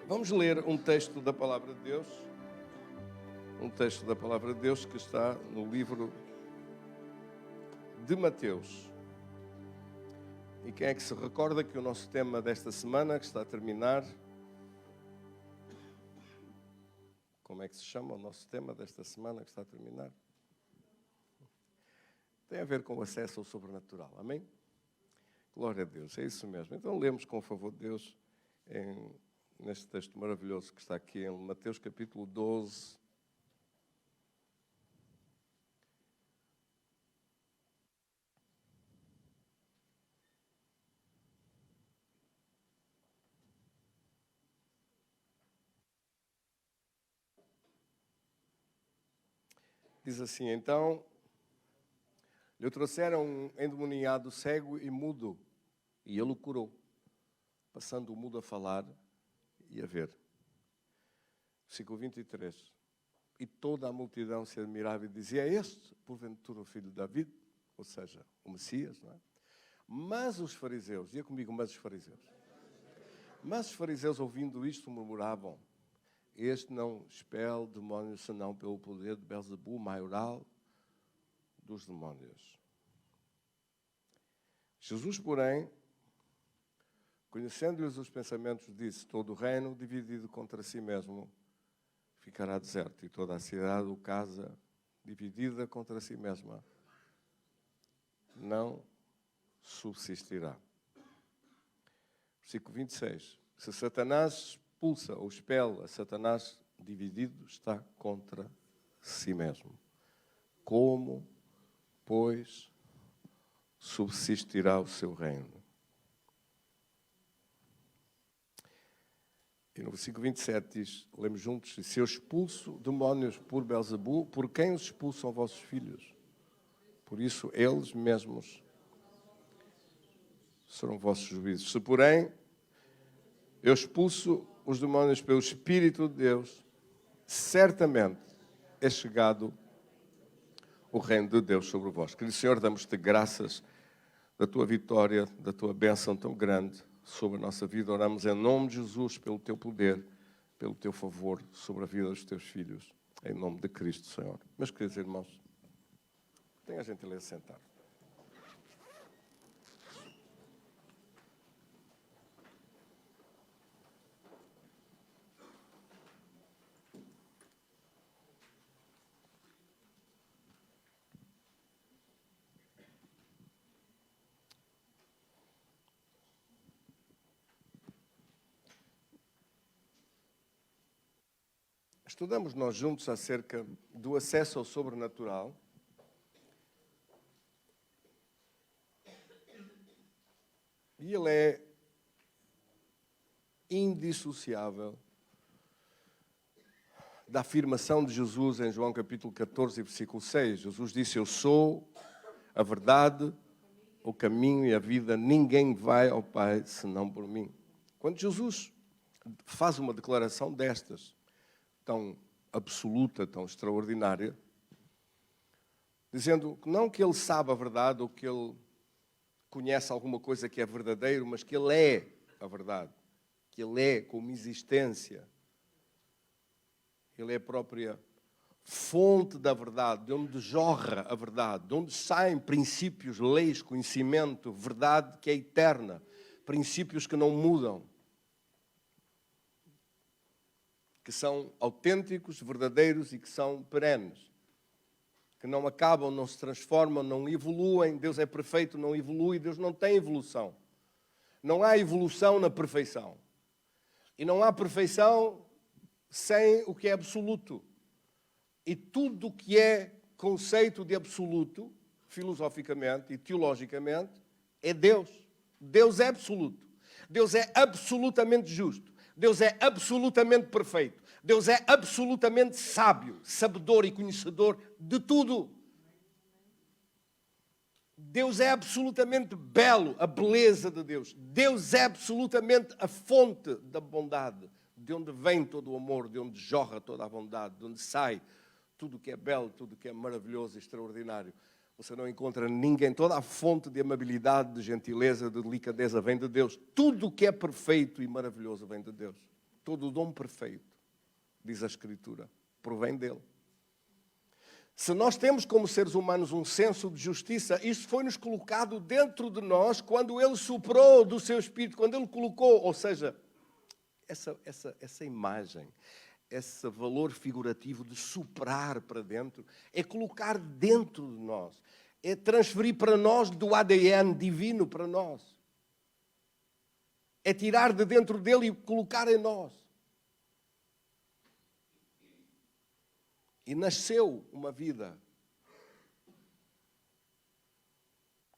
Vamos ler um texto da Palavra de Deus. Um texto da Palavra de Deus que está no livro de Mateus. E quem é que se recorda que o nosso tema desta semana, que está a terminar... Como é que se chama o nosso tema desta semana que está a terminar? Tem a ver com o acesso ao sobrenatural. Amém? Glória a Deus, é isso mesmo. Então lemos com o favor de Deus neste texto maravilhoso que está aqui em Mateus capítulo 12. Diz assim, então, lhe trouxeram um endemoniado cego e mudo, e ele o curou, passando o mudo a falar e a ver. Versículo 23. E toda a multidão se admirava e dizia, é este, porventura, o filho de David? Ou seja, o Messias, não é? Mas os fariseus, diga comigo, mas os fariseus, ouvindo isto, murmuravam, este não expele demónios, senão pelo poder de Belzebu, maioral dos demónios. Jesus, porém, conhecendo-lhes os pensamentos, disse, todo o reino dividido contra si mesmo ficará deserto, e toda a cidade ou casa dividida contra si mesma não subsistirá. Versículo 26. Se Satanás expulsa ou expele, Satanás dividido está contra si mesmo. Como, pois, subsistirá o seu reino? E no versículo 27 diz, lemos juntos, se eu expulso demónios por Belzebu, por quem os expulsam vossos filhos? Por isso, eles mesmos serão vossos juízes. Se, porém, eu expulso os demónios pelo Espírito de Deus, certamente é chegado o reino de Deus sobre vós. Querido Senhor, damos-te graças da tua vitória, da tua bênção tão grande sobre a nossa vida. Oramos em nome de Jesus pelo teu poder, pelo teu favor sobre a vida dos teus filhos. Em nome de Cristo, Senhor. Meus queridos irmãos, tenha a gentileza de sentar. Estudamos nós juntos acerca do acesso ao sobrenatural. E ele é indissociável da afirmação de Jesus em João capítulo 14, versículo 6. Jesus disse, eu sou a verdade, o caminho e a vida. Ninguém vai ao Pai senão por mim. Quando Jesus faz uma declaração destas, tão absoluta, tão extraordinária, dizendo não que ele sabe a verdade ou que ele conhece alguma coisa que é verdadeiro, mas que ele é a verdade, que ele é como existência, ele é a própria fonte da verdade, de onde jorra a verdade, de onde saem princípios, leis, conhecimento, verdade que é eterna, princípios que não mudam, que são autênticos, verdadeiros e que são perenes, que não acabam, não se transformam, não evoluem. Deus é perfeito, não evolui, Deus não tem evolução. Não há evolução na perfeição. E não há perfeição sem o que é absoluto. E tudo o que é conceito de absoluto, filosoficamente e teologicamente, é Deus. Deus é absoluto. Deus é absolutamente justo. Deus é absolutamente perfeito. Deus é absolutamente sábio, sabedor e conhecedor de tudo. Deus é absolutamente belo, a beleza de Deus. Deus é absolutamente a fonte da bondade, de onde vem todo o amor, de onde jorra toda a bondade, de onde sai tudo o que é belo, tudo o que é maravilhoso e extraordinário. Você não encontra ninguém, toda a fonte de amabilidade, de gentileza, de delicadeza vem de Deus. Tudo o que é perfeito e maravilhoso vem de Deus. todo o dom perfeito, diz a Escritura, provém dele. Se nós temos como seres humanos um senso de justiça, isso foi-nos colocado dentro de nós quando Ele soprou do seu Espírito, quando Ele colocou, ou seja, essa imagem, esse valor figurativo de soprar para dentro, é colocar dentro de nós, é transferir para nós do ADN divino para nós. É tirar de dentro dele e colocar em nós. E nasceu uma vida.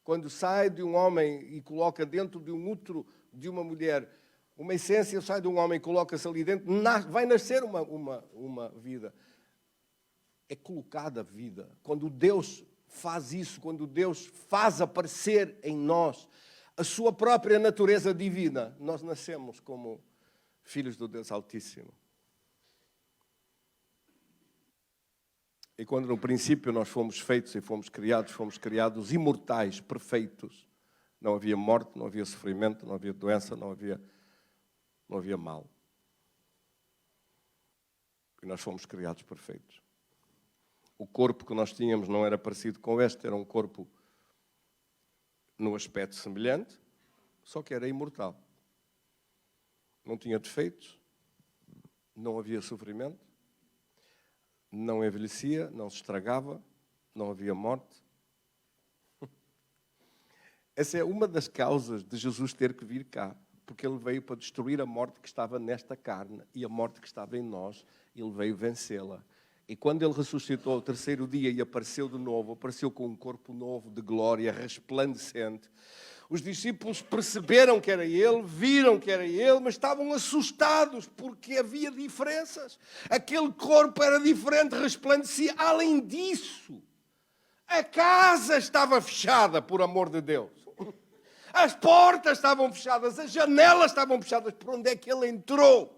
Quando sai de um homem e coloca dentro de um útero de uma mulher, uma essência sai de um homem e coloca-se ali dentro, vai nascer uma vida. É colocada a vida. Quando Deus faz isso, quando Deus faz aparecer em nós a sua própria natureza divina, nós nascemos como filhos do Deus Altíssimo. E quando no princípio nós fomos feitos e fomos criados imortais, perfeitos. Não havia morte, não havia sofrimento, não havia doença, não havia mal. E nós fomos criados perfeitos. O corpo que nós tínhamos não era parecido com este, era um corpo no aspecto semelhante, só que era imortal. Não tinha defeitos, não havia sofrimento, não envelhecia, não se estragava, não havia morte. Essa é uma das causas de Jesus ter que vir cá, porque Ele veio para destruir a morte que estava nesta carne e a morte que estava em nós, Ele veio vencê-la. E quando Ele ressuscitou ao terceiro dia e apareceu de novo, apareceu com um corpo novo de glória, resplandecente. Os discípulos perceberam que era Ele, viram que era Ele, mas estavam assustados porque havia diferenças. Aquele corpo era diferente, resplandecia. Além disso, a casa estava fechada, por amor de Deus. As portas estavam fechadas, as janelas estavam fechadas. Por onde é que Ele entrou?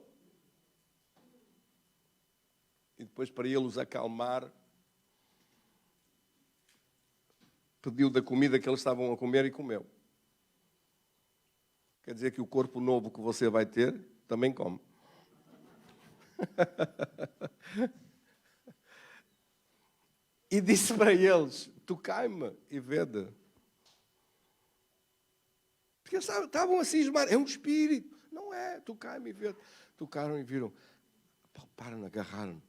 E depois, para Ele os acalmar, pediu da comida que eles estavam a comer e comeu. Quer dizer que o corpo novo que você vai ter, também come. E disse para eles, tocai-me e vede. Porque eles estavam a cismar, é um espírito. Não é, tocai-me e vede. Tocaram e viram, palparam, agarraram,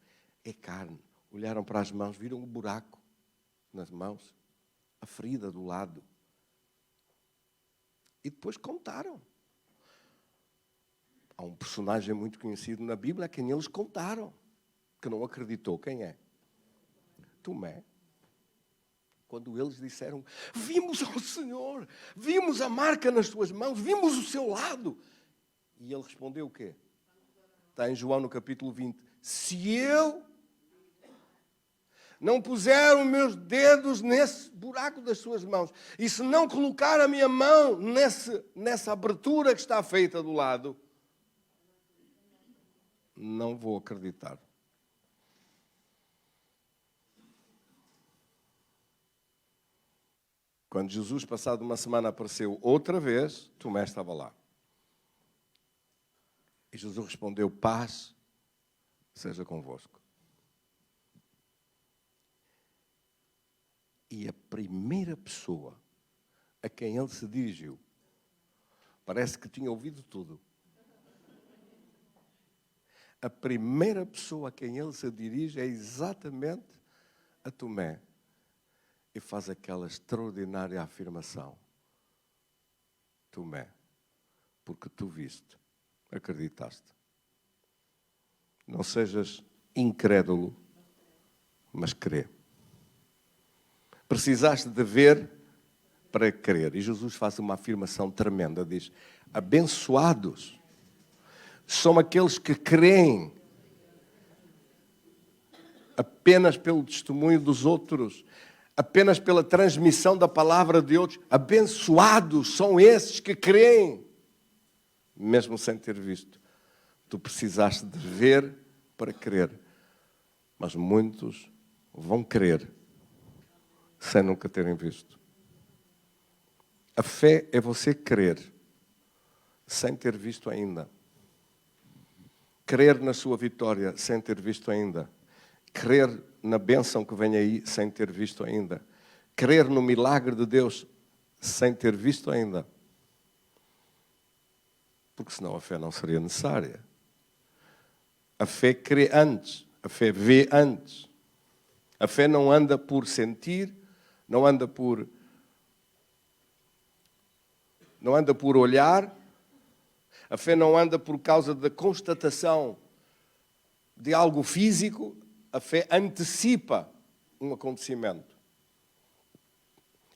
é carne. Olharam para as mãos, viram um buraco nas mãos, a ferida do lado. E depois contaram. Há um personagem muito conhecido na Bíblia a quem eles contaram, que não acreditou. Quem é? Tomé. Quando eles disseram, vimos ao Senhor, vimos a marca nas suas mãos, vimos o seu lado. E ele respondeu o quê? Está em João no capítulo 20. Se eu não puser os meus dedos nesse buraco das suas mãos, e se não colocar a minha mão nessa abertura que está feita do lado, não vou acreditar. Quando Jesus, passado uma semana, apareceu outra vez, Tomé estava lá. E Jesus respondeu, paz seja convosco. E a primeira pessoa a quem ele se dirigiu, parece que tinha ouvido tudo. A primeira pessoa a quem ele se dirige é exatamente a Tomé. E faz aquela extraordinária afirmação. Tomé, porque tu viste, acreditaste. Não sejas incrédulo, mas crê. Precisaste de ver para crer. E Jesus faz uma afirmação tremenda. Diz, abençoados são aqueles que creem apenas pelo testemunho dos outros, apenas pela transmissão da palavra de outros. Abençoados são esses que creem, mesmo sem ter visto. Tu precisaste de ver para crer. Mas muitos vão crer sem nunca terem visto. A fé é você crer sem ter visto ainda. crer na sua vitória sem ter visto ainda. Crer na bênção que vem aí sem ter visto ainda. Crer no milagre de Deus sem ter visto ainda. Porque senão a fé não seria necessária. A fé crê antes. A fé vê antes. A fé não anda por sentir, não anda por olhar. A fé não anda por causa da constatação de algo físico. A fé antecipa um acontecimento.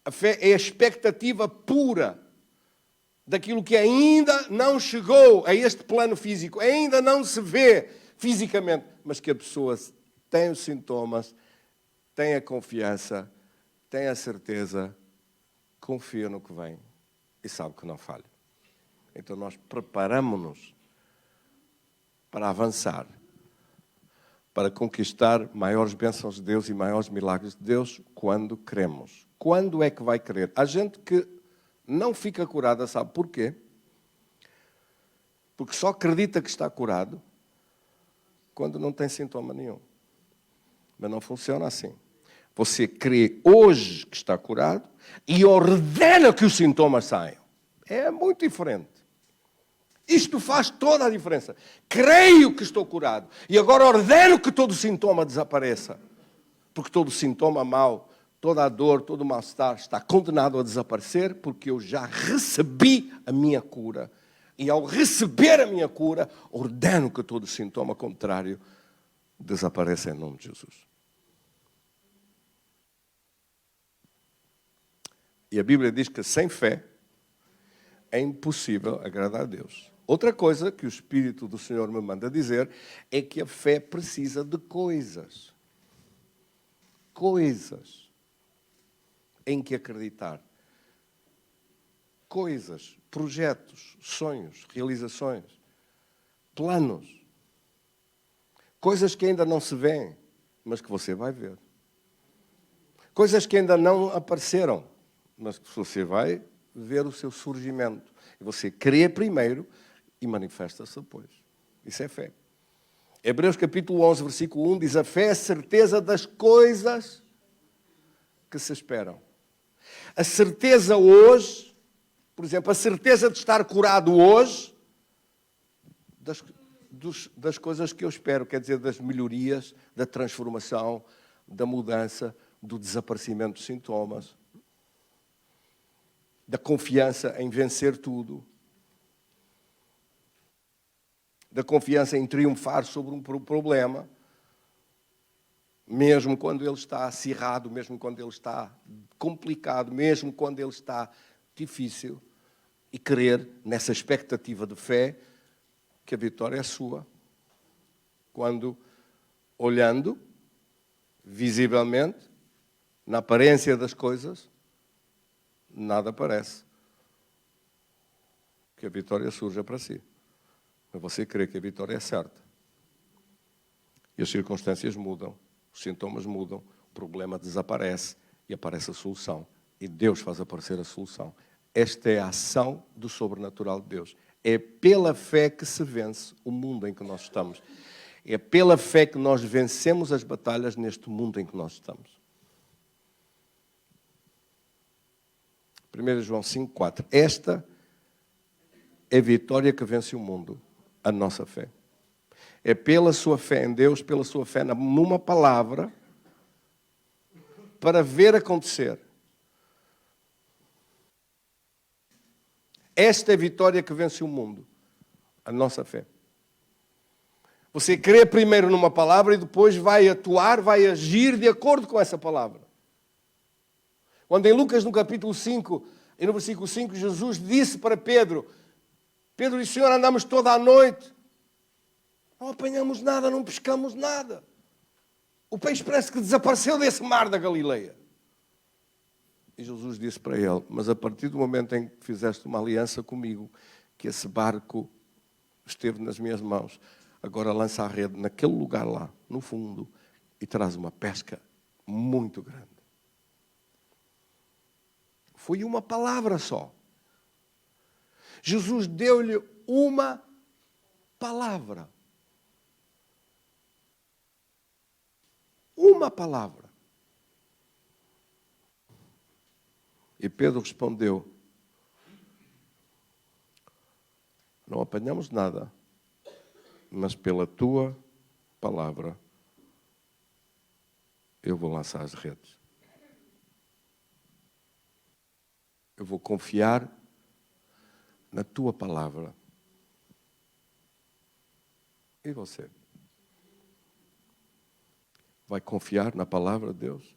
A fé é a expectativa pura daquilo que ainda não chegou a este plano físico, ainda não se vê fisicamente, mas que a pessoa tem os sintomas, tem a confiança, tem a certeza, confia no que vem e sabe que não falha. Então nós preparamos-nos para avançar, para conquistar maiores bênçãos de Deus e maiores milagres de Deus quando cremos. Quando é que vai crer? Há gente que não fica curada, sabe porquê? Porque só acredita que está curado quando não tem sintoma nenhum. Mas não funciona assim. Você crê hoje que está curado e ordena que os sintomas saiam. É muito diferente. Isto faz toda a diferença. Creio que estou curado e agora ordeno que todo sintoma desapareça. Porque todo sintoma mau, toda a dor, todo o mal-estar está condenado a desaparecer porque eu já recebi a minha cura. E ao receber a minha cura, ordeno que todo sintoma contrário desapareça em nome de Jesus. E a Bíblia diz que sem fé é impossível agradar a Deus. Outra coisa que o Espírito do Senhor me manda dizer é que a fé precisa de coisas. Coisas em que acreditar. Coisas, projetos, sonhos, realizações, planos. Coisas que ainda não se veem, mas que você vai ver. Coisas que ainda não apareceram, mas que você vai ver o seu surgimento. E você crê primeiro e manifesta-se depois. Isso é fé. Hebreus capítulo 11, versículo 1 diz: a fé é a certeza das coisas que se esperam. A certeza hoje, por exemplo, a certeza de estar curado hoje, das coisas que eu espero, quer dizer, das melhorias, da transformação, da mudança, do desaparecimento dos sintomas, da confiança em vencer tudo, da confiança em triunfar sobre um problema, mesmo quando ele está acirrado, mesmo quando ele está complicado, mesmo quando ele está difícil, e crer nessa expectativa de fé que a vitória é sua. Quando, olhando, visivelmente, na aparência das coisas, nada parece que a vitória surja para si. Mas você crê que a vitória é certa. E as circunstâncias mudam, os sintomas mudam, o problema desaparece e aparece a solução. E Deus faz aparecer a solução. Esta é a ação do sobrenatural de Deus. É pela fé que se vence o mundo em que nós estamos. É pela fé que nós vencemos as batalhas neste mundo em que nós estamos. 1 João 5,4. Esta é a vitória que vence o mundo, a nossa fé. É pela sua fé em Deus, pela sua fé numa palavra, para ver acontecer. Esta é a vitória que vence o mundo, a nossa fé. Você crê primeiro numa palavra e depois vai atuar, vai agir de acordo com essa palavra. Quando em Lucas, no capítulo 5, e no versículo 5, Jesus disse para Pedro, Pedro disse: Senhor, andamos toda a noite, não apanhamos nada, não pescamos nada. O peixe parece que desapareceu desse mar da Galileia. E Jesus disse para ele: mas a partir do momento em que fizeste uma aliança comigo, que esse barco esteve nas minhas mãos, agora lança a rede naquele lugar lá, no fundo, e traz uma pesca muito grande. Foi uma palavra só. Jesus deu-lhe uma palavra. uma palavra. E Pedro respondeu: não apanhamos nada, mas pela tua palavra eu vou lançar as redes. Eu vou confiar na tua palavra. E você? Vai confiar na palavra de Deus?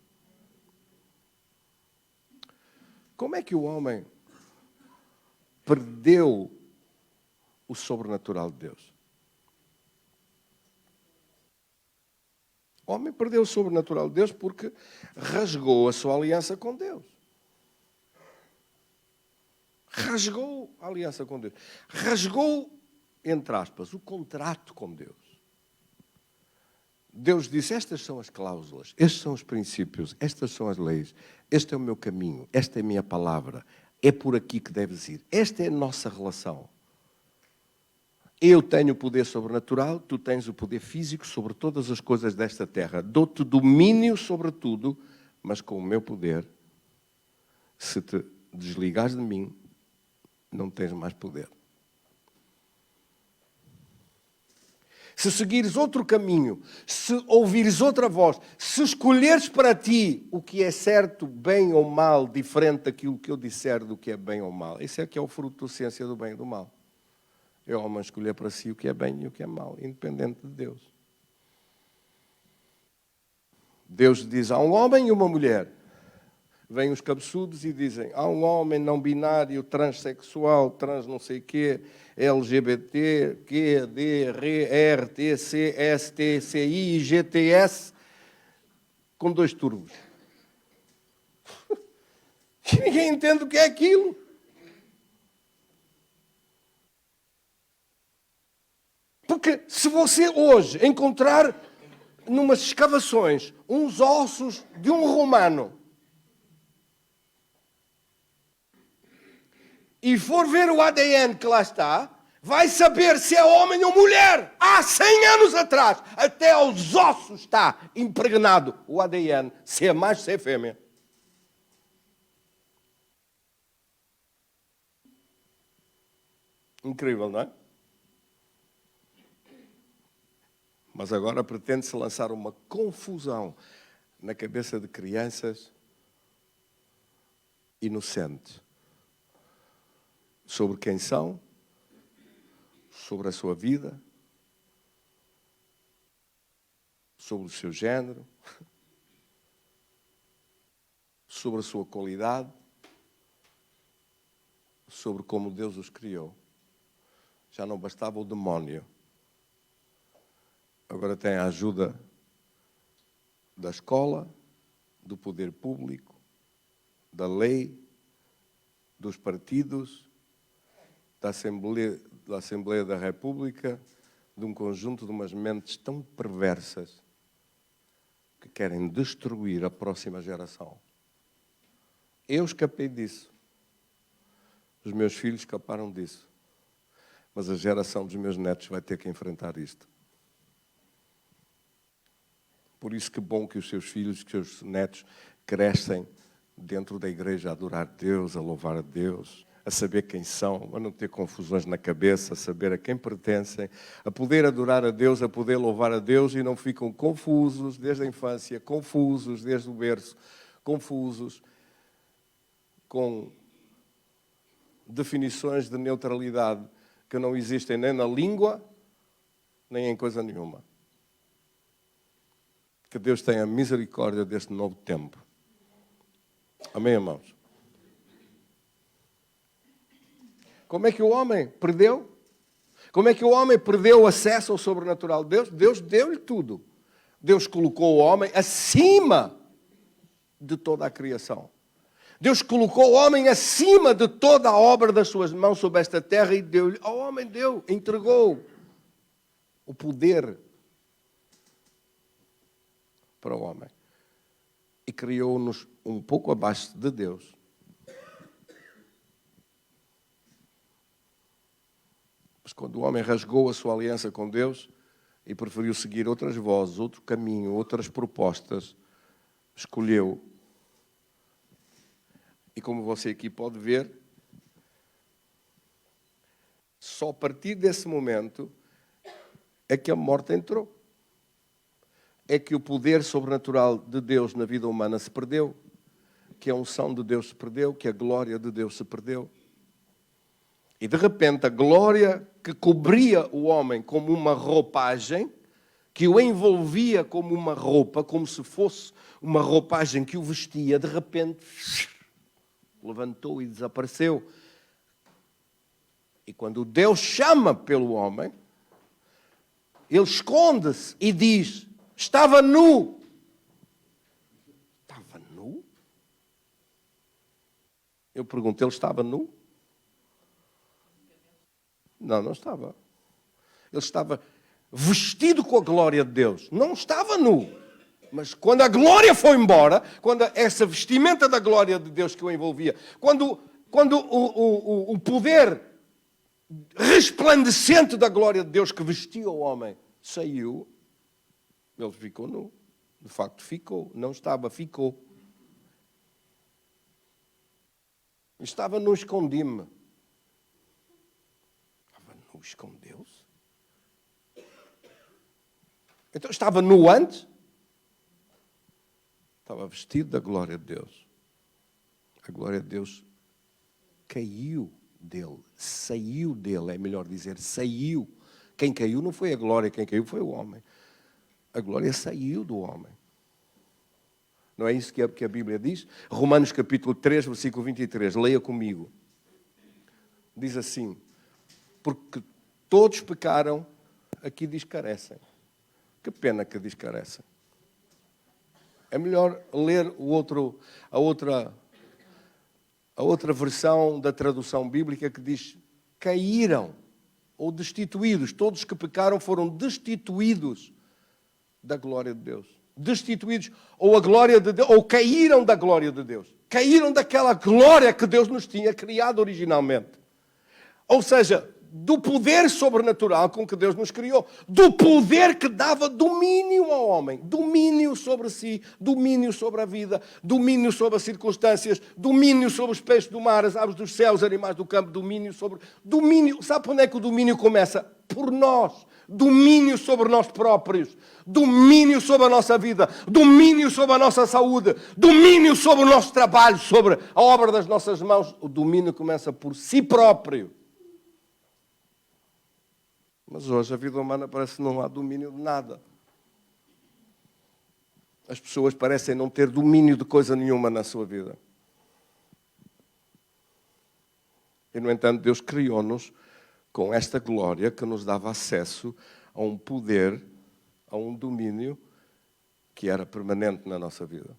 Como é que o homem perdeu o sobrenatural de Deus? O homem perdeu o sobrenatural de Deus porque rasgou a sua aliança com Deus. Rasgou a aliança com Deus. Rasgou, entre aspas, o contrato com Deus. Deus disse: estas são as cláusulas, estes são os princípios, estas são as leis, este é o meu caminho, esta é a minha palavra, é por aqui que deves ir. Esta é a nossa relação. Eu tenho o poder sobrenatural, tu tens o poder físico sobre todas as coisas desta terra. Dou-te domínio sobre tudo, mas com o meu poder, se te desligares de mim, não tens mais poder. Se seguires outro caminho, se ouvires outra voz, se escolheres para ti o que é certo, bem ou mal, diferente daquilo que eu disser do que é bem ou mal, esse é que é o fruto da ciência do bem e do mal. É o homem escolher para si o que é bem e o que é mal, independente de Deus. Deus diz: há um homem e uma mulher. Vêm os cabeçudos e dizem: há um homem não binário, transexual, trans não sei o quê, LGBT, Q, D, R, T, C, S, T, C, I e GTS, com 2 turbos. E ninguém entende o que é aquilo. Porque se você hoje encontrar numas escavações uns ossos de um romano e for ver o ADN que lá está, vai saber se é homem ou mulher. Há 100 anos atrás, até aos ossos está impregnado o ADN, se é macho, se é fêmea. Incrível, não é? Mas agora pretende-se lançar uma confusão na cabeça de crianças inocentes sobre quem são, sobre a sua vida, sobre o seu género, sobre a sua qualidade, sobre como Deus os criou. Já não bastava o demónio. Agora tem a ajuda da escola, do poder público, da lei, dos partidos, da Assembleia da República, de um conjunto de umas mentes tão perversas que querem destruir a próxima geração. Eu escapei disso. Os meus filhos escaparam disso. Mas a geração dos meus netos vai ter que enfrentar isto. Por isso que bom que os seus filhos, que os seus netos crescem dentro da igreja a adorar a Deus, a louvar a Deus, a saber quem são, a não ter confusões na cabeça, a saber a quem pertencem, a poder adorar a Deus, a poder louvar a Deus e não ficam confusos desde a infância, confusos desde o berço, confusos com definições de neutralidade que não existem nem na língua, nem em coisa nenhuma. Que Deus tenha misericórdia deste novo tempo. Amém, irmãos? Como é que o homem perdeu? Como é que o homem perdeu o acesso ao sobrenatural de Deus? Deus deu-lhe tudo. Deus colocou o homem acima de toda a criação. Deus colocou o homem acima de toda a obra das suas mãos sobre esta terra e deu-lhe, ao homem deu, entregou o poder para o homem. E criou-nos um pouco abaixo de Deus. Mas quando o homem rasgou a sua aliança com Deus, e preferiu seguir outras vozes, outro caminho, outras propostas. Escolheu. E como você aqui pode ver, só a partir desse momento é que a morte entrou. É que o poder sobrenatural de Deus na vida humana se perdeu, que a unção de Deus se perdeu, que a glória de Deus se perdeu. E de repente a glória que cobria o homem como uma roupagem, que o envolvia como uma roupa, como se fosse uma roupagem que o vestia, de repente levantou e desapareceu. E quando Deus chama pelo homem, ele esconde-se e diz: estava nu. Estava nu? Eu pergunto, ele estava nu? Não, não estava. Ele estava vestido com a glória de Deus. Não estava nu. Mas quando a glória foi embora, quando essa vestimenta da glória de Deus que o envolvia, quando o poder resplandecente da glória de Deus que vestia o homem saiu, ele ficou nu. De facto ficou. Não estava, ficou. Estava nu, escondi-me. Escondeu-se? Então estava nu antes? Estava vestido da glória de Deus. A glória de Deus caiu dele, saiu dele, é melhor dizer, saiu. Quem caiu não foi a glória, quem caiu foi o homem. A glória saiu do homem. Não é isso que a Bíblia diz? Romanos capítulo 3, versículo 23, leia comigo. Diz assim: porque todos pecaram, aqui diz carecem. Que pena que diz carecem. É melhor ler a outra versão da tradução bíblica que diz caíram ou destituídos. Todos que pecaram foram destituídos da glória de Deus. Destituídos, ou a glória de Deus, ou caíram da glória de Deus. Caíram daquela glória que Deus nos tinha criado originalmente. Ou seja, do poder sobrenatural com que Deus nos criou. Do poder que dava domínio ao homem. Domínio sobre si, domínio sobre a vida, domínio sobre as circunstâncias, domínio sobre os peixes do mar, as aves dos céus, animais do campo, domínio sobre... Domínio, sabe onde é que o domínio começa? Por nós. Domínio sobre nós próprios. Domínio sobre a nossa vida. Domínio sobre a nossa saúde. Domínio sobre o nosso trabalho, sobre a obra das nossas mãos. O domínio começa por si próprio. Mas hoje a vida humana parece que não há domínio de nada. As pessoas parecem não ter domínio de coisa nenhuma na sua vida. E, no entanto, Deus criou-nos com esta glória que nos dava acesso a um poder, a um domínio que era permanente na nossa vida.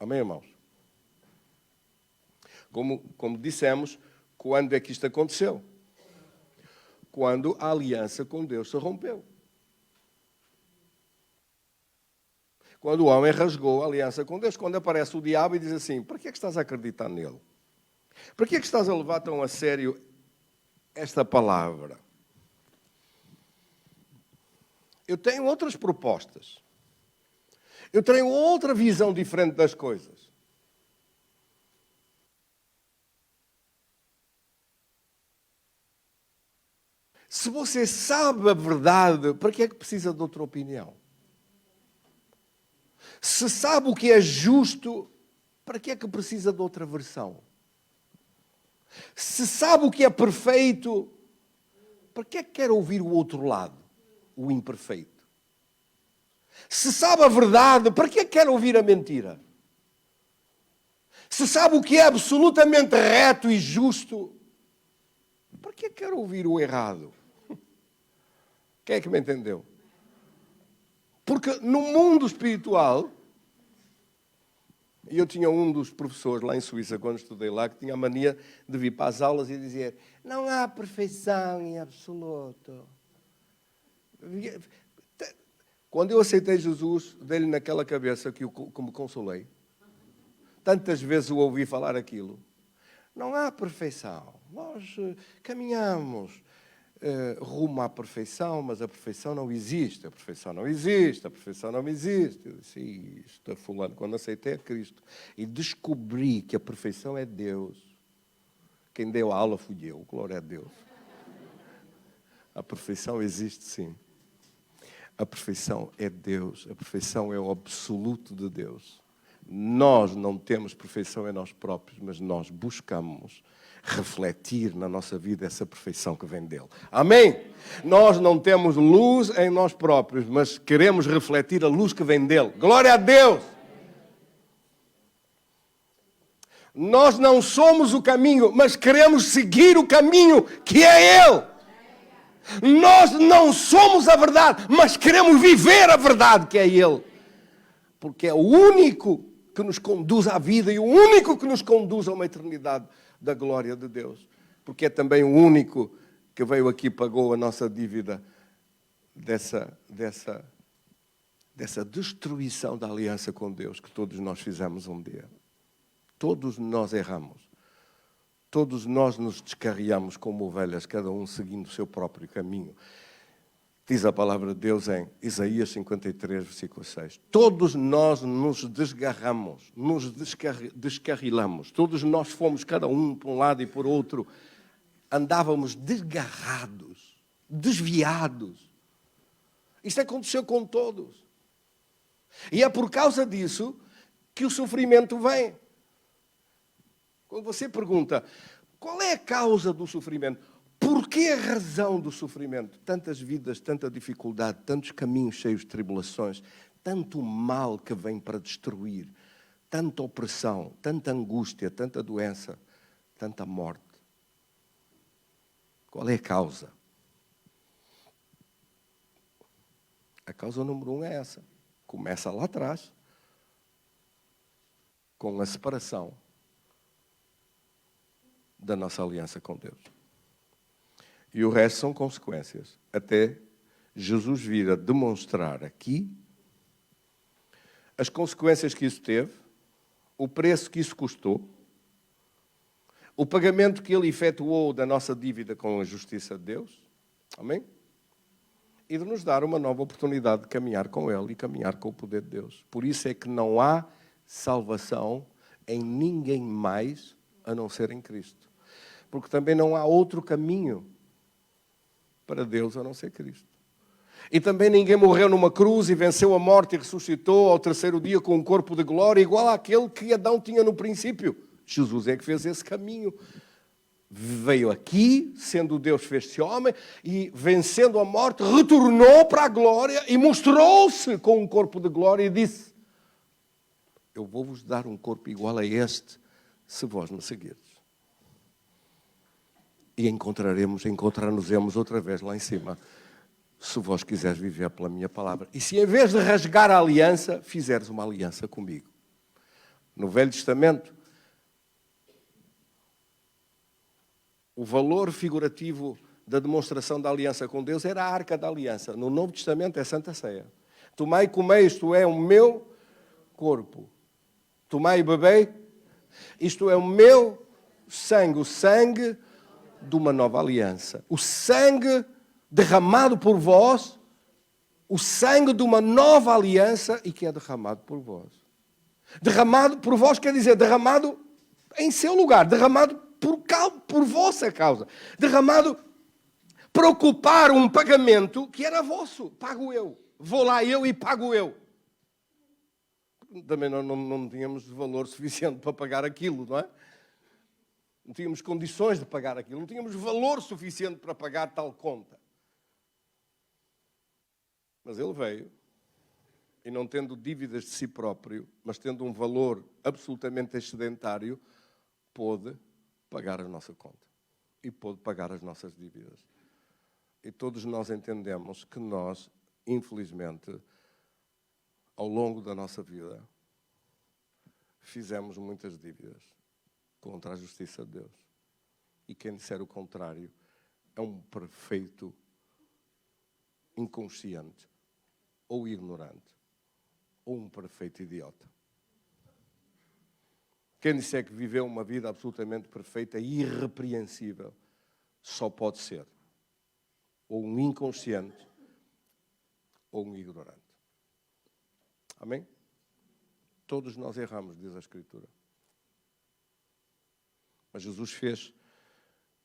Amém, irmãos? Como dissemos, quando é que isto aconteceu? Quando a aliança com Deus se rompeu. Quando o homem rasgou a aliança com Deus, quando aparece o diabo e diz assim: para que é que estás a acreditar nele? Para que é que estás a levar tão a sério esta palavra? Eu tenho outras propostas. Eu tenho outra visão diferente das coisas. Se você sabe a verdade, para que é que precisa de outra opinião? Se sabe o que é justo, para que é que precisa de outra versão? Se sabe o que é perfeito, para que é que quer ouvir o outro lado, o imperfeito? Se sabe a verdade, para que é que quer ouvir a mentira? Se sabe o que é absolutamente reto e justo, para que é que quer ouvir o errado? Quem é que me entendeu? Porque no mundo espiritual, e eu tinha um dos professores lá em Suíça, quando estudei lá, que tinha a mania de vir para as aulas e dizer: não há perfeição em absoluto. Quando eu aceitei Jesus, dei-lhe naquela cabeça que me consolei. Tantas vezes o ouvi falar aquilo. Não há perfeição. Nós caminhamos. rumo à perfeição, mas a perfeição não existe, a perfeição não existe, a perfeição não existe. Eu disse, isto é fulano, quando aceitei a Cristo e descobri que a perfeição é Deus. Quem deu a aula fui eu, glória a Deus. A perfeição existe sim. A perfeição é Deus, a perfeição é o absoluto de Deus. Nós não temos perfeição em nós próprios, mas nós buscamos refletir na nossa vida essa perfeição que vem dele. Amém? Nós não temos luz em nós próprios, mas queremos refletir a luz que vem dele. Glória a Deus! Nós não somos o caminho, mas queremos seguir o caminho que é ele. Nós não somos a verdade, mas queremos viver a verdade que é ele. Porque é o único que nos conduz à vida e o único que nos conduz a uma eternidade da glória de Deus. Porque é também o único que veio aqui e pagou a nossa dívida dessa destruição da aliança com Deus que todos nós fizemos um dia. Todos nós erramos. Todos nós nos descarriamos como ovelhas, cada um seguindo o seu próprio caminho. Diz a palavra de Deus em Isaías 53, versículo 6. Todos nós nos desgarramos, nos descarrilamos. Todos nós fomos, cada um por um lado e por outro. Andávamos desgarrados, desviados. Isto aconteceu com todos. E é por causa disso que o sofrimento vem. Quando você pergunta, qual é a causa do sofrimento? Por que a razão do sofrimento? Tantas vidas, tanta dificuldade, tantos caminhos cheios de tribulações, tanto mal que vem para destruir, tanta opressão, tanta angústia, tanta doença, tanta morte. Qual é a causa? A causa número 1 é essa. Começa lá atrás, com a separação da nossa aliança com Deus. E o resto são consequências. Até Jesus vir a demonstrar aqui as consequências que isso teve, o preço que isso custou, o pagamento que ele efetuou da nossa dívida com a justiça de Deus. Amém? E de nos dar uma nova oportunidade de caminhar com ele e caminhar com o poder de Deus. Por isso é que não há salvação em ninguém mais a não ser em Cristo. Porque também não há outro caminho para Deus a não ser Cristo. E também ninguém morreu numa cruz e venceu a morte e ressuscitou ao terceiro dia com um corpo de glória igual àquele que Adão tinha no princípio. Jesus é que fez esse caminho. Veio aqui, sendo Deus fez-se homem, e vencendo a morte, retornou para a glória e mostrou-se com um corpo de glória e disse, eu vou-vos dar um corpo igual a este, se vós me seguirdes. E encontrar-nos-emos outra vez lá em cima, se vós quiseres viver pela minha palavra. E se em vez de rasgar a aliança, fizeres uma aliança comigo. No Velho Testamento, o valor figurativo da demonstração da aliança com Deus era a Arca da Aliança. No Novo Testamento é Santa Ceia. Tomai e comei, isto é o meu corpo. Tomai e bebei, isto é o meu sangue, o sangue de uma nova aliança. O sangue derramado por vós, o sangue de uma nova aliança e que é derramado por vós. Derramado por vós quer dizer derramado em seu lugar, derramado por vossa causa, derramado para ocupar um pagamento que era vosso, pago eu. Vou lá eu e pago eu. Também não tínhamos valor suficiente para pagar aquilo, não é? Não tínhamos condições de pagar aquilo, não tínhamos valor suficiente para pagar tal conta. Mas ele veio, e não tendo dívidas de si próprio, mas tendo um valor absolutamente excedentário, pôde pagar a nossa conta. E pôde pagar as nossas dívidas. E todos nós entendemos que nós, infelizmente, ao longo da nossa vida, fizemos muitas dívidas contra a justiça de Deus. E quem disser o contrário é um perfeito inconsciente, ou ignorante, ou um perfeito idiota. Quem disser que viveu uma vida absolutamente perfeita e irrepreensível, só pode ser ou um inconsciente, ou um ignorante. Amém? Todos nós erramos, diz a Escritura. Mas Jesus fez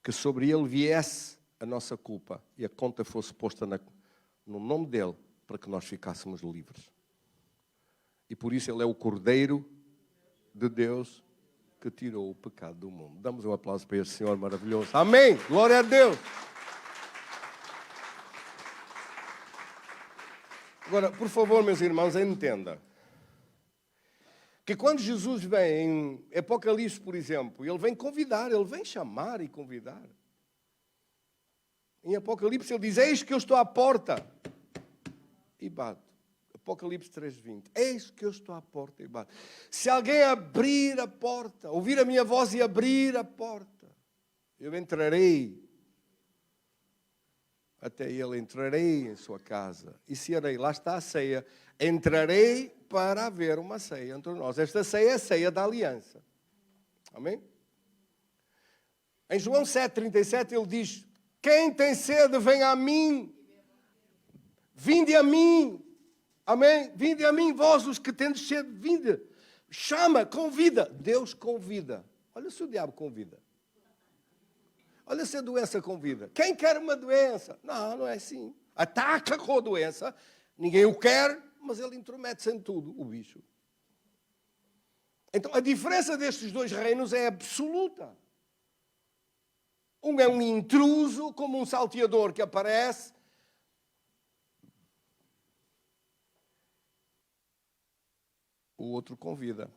que sobre ele viesse a nossa culpa e a conta fosse posta no nome dele, para que nós ficássemos livres. E por isso ele é o Cordeiro de Deus que tirou o pecado do mundo. Damos um aplauso para esse Senhor maravilhoso. Amém! Glória a Deus! Agora, por favor, meus irmãos, entenda que quando Jesus vem em Apocalipse, por exemplo, ele vem convidar, ele vem chamar e convidar. Em Apocalipse ele diz, eis que eu estou à porta e bato. Apocalipse 3:20. Eis que eu estou à porta e bato. Se alguém abrir a porta, ouvir a minha voz e abrir a porta, eu entrarei até ele, entrarei em sua casa e cearei. Lá está a ceia. Entrarei para haver uma ceia entre nós. Esta ceia é a ceia da aliança. Amém? Em João 7:37 ele diz, quem tem sede, venha a mim. Vinde a mim. Amém? Vinde a mim, vós os que tendes sede, vinde. Chama, convida. Deus convida. Olha se o diabo convida. Olha se a doença convida. Quem quer uma doença? Não, não é assim. Ataca com a doença. Ninguém o quer, mas ele intromete-se em tudo, o bicho. Então, a diferença destes dois reinos é absoluta. Um é um intruso, como um salteador que aparece. O outro convida.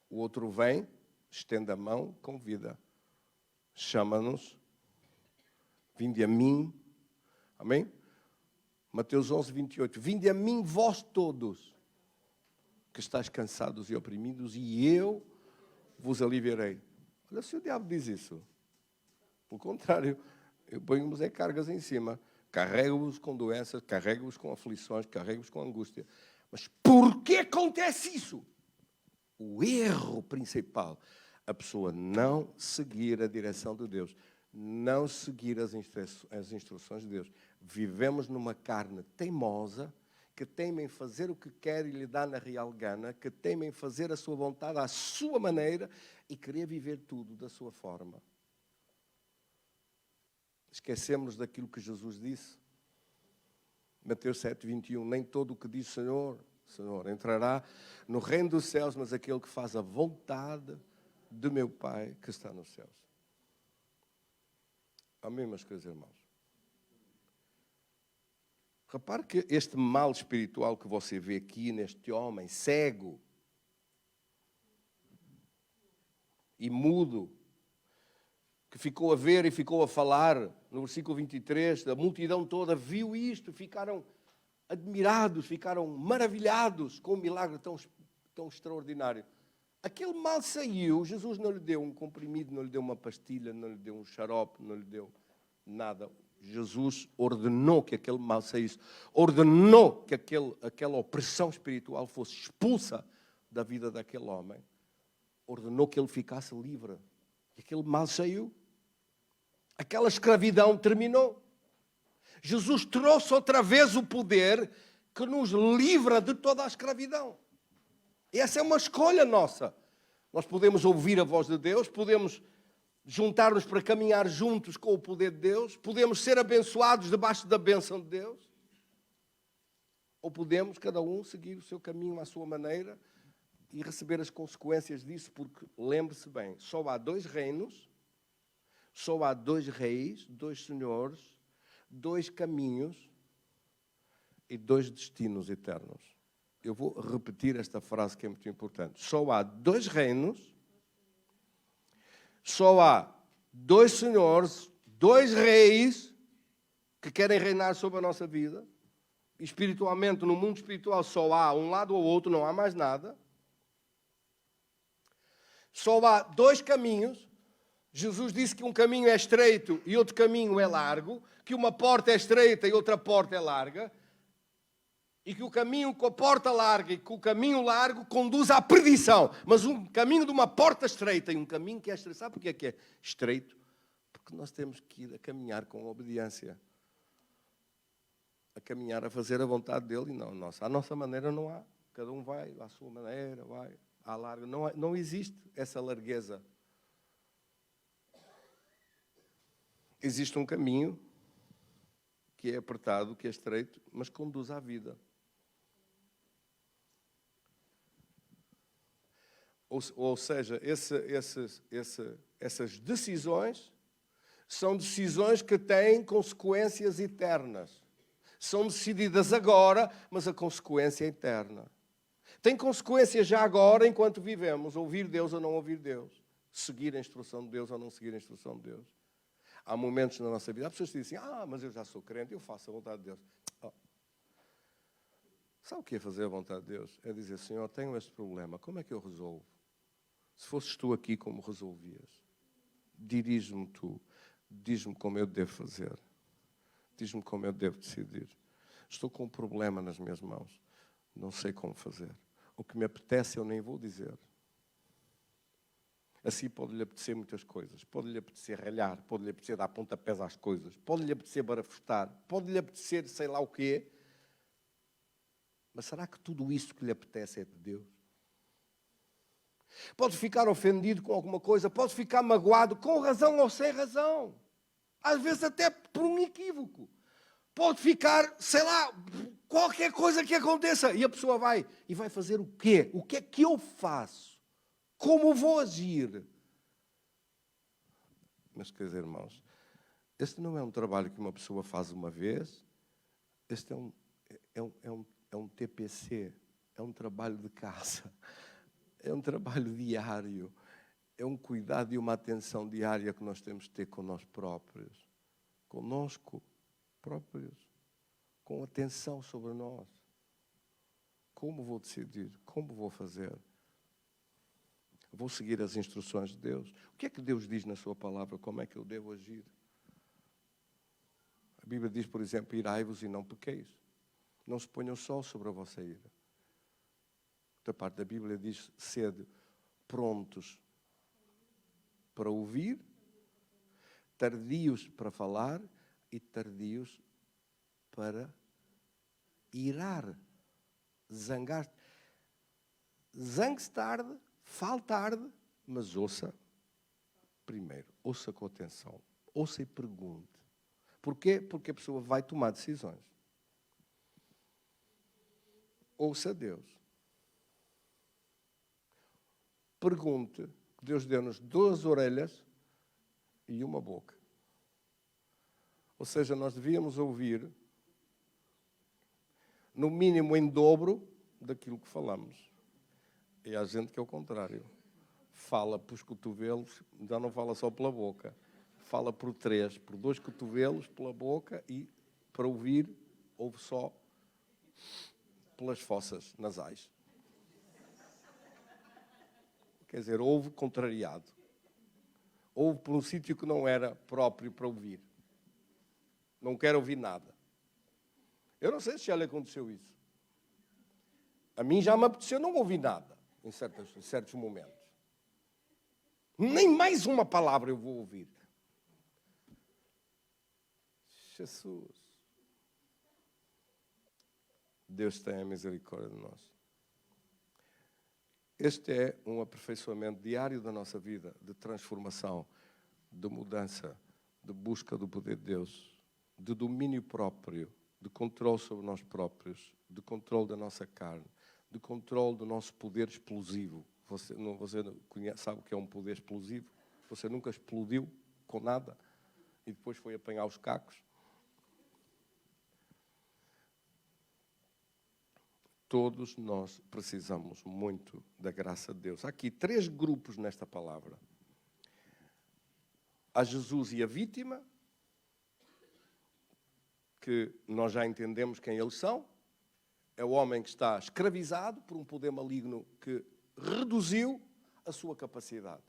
O outro vem, estende a mão, convida. Chama-nos. Vinde a mim. Amém? Mateus 11:28. Vinde a mim vós todos, que estáis cansados e oprimidos, e eu vos aliviarei. Olha se o diabo diz isso. Pelo contrário, eu ponho-vos cargas em cima. Carrego-vos com doenças, carrego-vos com aflições, carrego-vos com angústia. Mas por que acontece isso? O erro principal, a pessoa não seguir a direção de Deus, não seguir as instruções de Deus. Vivemos numa carne teimosa, que teima em fazer o que quer e lhe dá na real gana, que teima em fazer a sua vontade à sua maneira e querer viver tudo da sua forma. Esquecemos daquilo que Jesus disse. Mateus 7:21, nem todo o que diz Senhor, Senhor, entrará no reino dos céus, mas aquele que faz a vontade de meu Pai que está nos céus. Amém, meus queridos irmãos? Repare que este mal espiritual que você vê aqui neste homem, cego e mudo, que ficou a ver e ficou a falar, no versículo 23, a multidão toda viu isto, ficaram admirados, ficaram maravilhados com um milagre tão extraordinário. Aquele mal saiu, Jesus não lhe deu um comprimido, não lhe deu uma pastilha, não lhe deu um xarope, não lhe deu nada. Jesus ordenou que aquele mal saísse, ordenou que aquela opressão espiritual fosse expulsa da vida daquele homem, ordenou que ele ficasse livre. E aquele mal saiu. Aquela escravidão terminou. Jesus trouxe outra vez o poder que nos livra de toda a escravidão. E essa é uma escolha nossa. Nós podemos ouvir a voz de Deus, podemos juntar-nos para caminhar juntos com o poder de Deus, podemos ser abençoados debaixo da bênção de Deus, ou podemos, cada um, seguir o seu caminho à sua maneira e receber as consequências disso, porque, lembre-se bem, só há dois reinos, só há dois reis, dois senhores, dois caminhos e dois destinos eternos. Eu vou repetir esta frase que é muito importante. Só há dois reinos, só há dois senhores, dois reis que querem reinar sobre a nossa vida. Espiritualmente, no mundo espiritual, só há um lado ou outro, não há mais nada. Só há dois caminhos. Jesus disse que um caminho é estreito e outro caminho é largo, que uma porta é estreita e outra porta é larga, e que o caminho com a porta larga e com o caminho largo conduz à perdição. Mas um caminho de uma porta estreita e um caminho que é estreito. Sabe porquê que é estreito? Porque nós temos que ir a caminhar com obediência. A caminhar, a fazer a vontade dele e não a nossa. A nossa maneira não há. Cada um vai à sua maneira, vai à larga. Não existe essa largueza. Existe um caminho que é apertado, que é estreito, mas conduz à vida. Ou seja, essas decisões são decisões que têm consequências eternas. São decididas agora, mas a consequência é eterna. Tem consequências já agora, enquanto vivemos. Ouvir Deus ou não ouvir Deus. Seguir a instrução de Deus ou não seguir a instrução de Deus. Há momentos na nossa vida, há pessoas que dizem assim, mas eu já sou crente, eu faço a vontade de Deus. Sabe o que é fazer a vontade de Deus? É dizer, Senhor, tenho este problema, como é que eu resolvo? Se fosses tu aqui, como resolvias? Dirige-me tu, diz-me como eu devo fazer. Diz-me como eu devo decidir. Estou com um problema nas minhas mãos. Não sei como fazer. O que me apetece eu nem vou dizer. Assim pode-lhe apetecer muitas coisas. Pode-lhe apetecer ralhar, pode-lhe apetecer dar pontapés às coisas, pode-lhe apetecer barafustar, pode-lhe apetecer sei lá o quê. Mas será que tudo isso que lhe apetece é de Deus? Pode ficar ofendido com alguma coisa, pode ficar magoado com razão ou sem razão. Às vezes até por um equívoco. Pode ficar, sei lá, qualquer coisa que aconteça. E a pessoa vai fazer o quê? O que é que eu faço? Como vou agir? Mas, quer dizer, irmãos, este não é um trabalho que uma pessoa faz uma vez. Este é um TPC. É um trabalho de casa. É um trabalho diário. É um cuidado e uma atenção diária que nós temos de ter com nós próprios. Conosco próprios. Com atenção sobre nós. Como vou decidir? Como vou fazer? Vou seguir as instruções de Deus. O que é que Deus diz na sua palavra? Como é que eu devo agir? A Bíblia diz, por exemplo, irai-vos e não pequeis. Não se ponham sol sobre a vossa ira. Outra parte da Bíblia diz, sede prontos para ouvir, tardios para falar e tardios para irar, zangar. Zangue-se tarde, fale tarde, mas ouça primeiro. Ouça com atenção. Ouça e pergunte. Porquê? Porque a pessoa vai tomar decisões. Ouça Deus. Pergunte. Deus deu-nos 2 orelhas e uma boca. Ou seja, nós devíamos ouvir, no mínimo em dobro, daquilo que falamos. E há gente que é o contrário. Fala pelos cotovelos, já não fala só pela boca. Fala por 3, por 2 cotovelos, pela boca e, para ouvir, ouve só pelas fossas nasais. Quer dizer, ouve contrariado. Ouve por um sítio que não era próprio para ouvir. Não quer ouvir nada. Eu não sei se já lhe aconteceu isso. A mim já me apeteceu não ouvir nada em certos momentos. Nem mais uma palavra eu vou ouvir. Jesus. Deus tenha misericórdia de nós. Este é um aperfeiçoamento diário da nossa vida, de transformação, de mudança, de busca do poder de Deus, de domínio próprio, de controle sobre nós próprios, de controle da nossa carne, de controle do nosso poder explosivo. Você sabe o que é um poder explosivo? Você nunca explodiu com nada e depois foi apanhar os cacos? Todos nós precisamos muito da graça de Deus. Há aqui 3 grupos nesta palavra. Há Jesus e a vítima, que nós já entendemos quem eles são. É o homem que está escravizado por um poder maligno que reduziu a sua capacidade.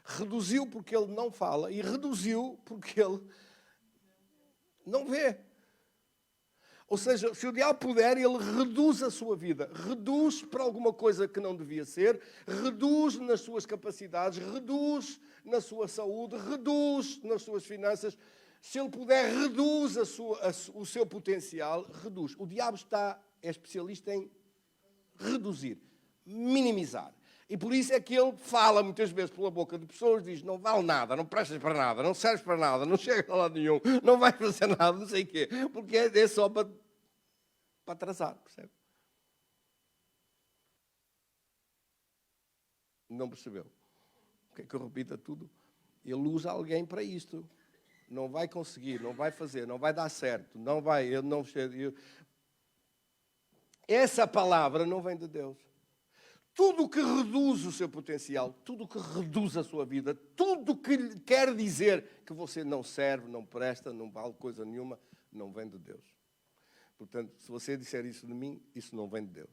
Reduziu porque ele não fala e reduziu porque ele não vê. Ou seja, se o diabo puder, ele reduz a sua vida. Reduz para alguma coisa que não devia ser, reduz nas suas capacidades, reduz na sua saúde, reduz nas suas finanças. Se ele puder, reduz o seu potencial, reduz. O diabo é especialista em reduzir, minimizar. E por isso é que ele fala muitas vezes pela boca de pessoas, diz, não vale nada, não prestas para nada, não serves para nada, não chegas a lado nenhum, não vais fazer nada, não sei o quê. Porque é só para atrasar, percebe? Não percebeu? O que é que eu repita tudo? Ele usa alguém para isto. Não vai conseguir, não vai fazer, não vai dar certo, não vai, eu não... Essa palavra não vem de Deus. Tudo o que reduz o seu potencial, tudo o que reduz a sua vida, tudo o que quer dizer que você não serve, não presta, não vale coisa nenhuma, não vem de Deus. Portanto, se você disser isso de mim, isso não vem de Deus.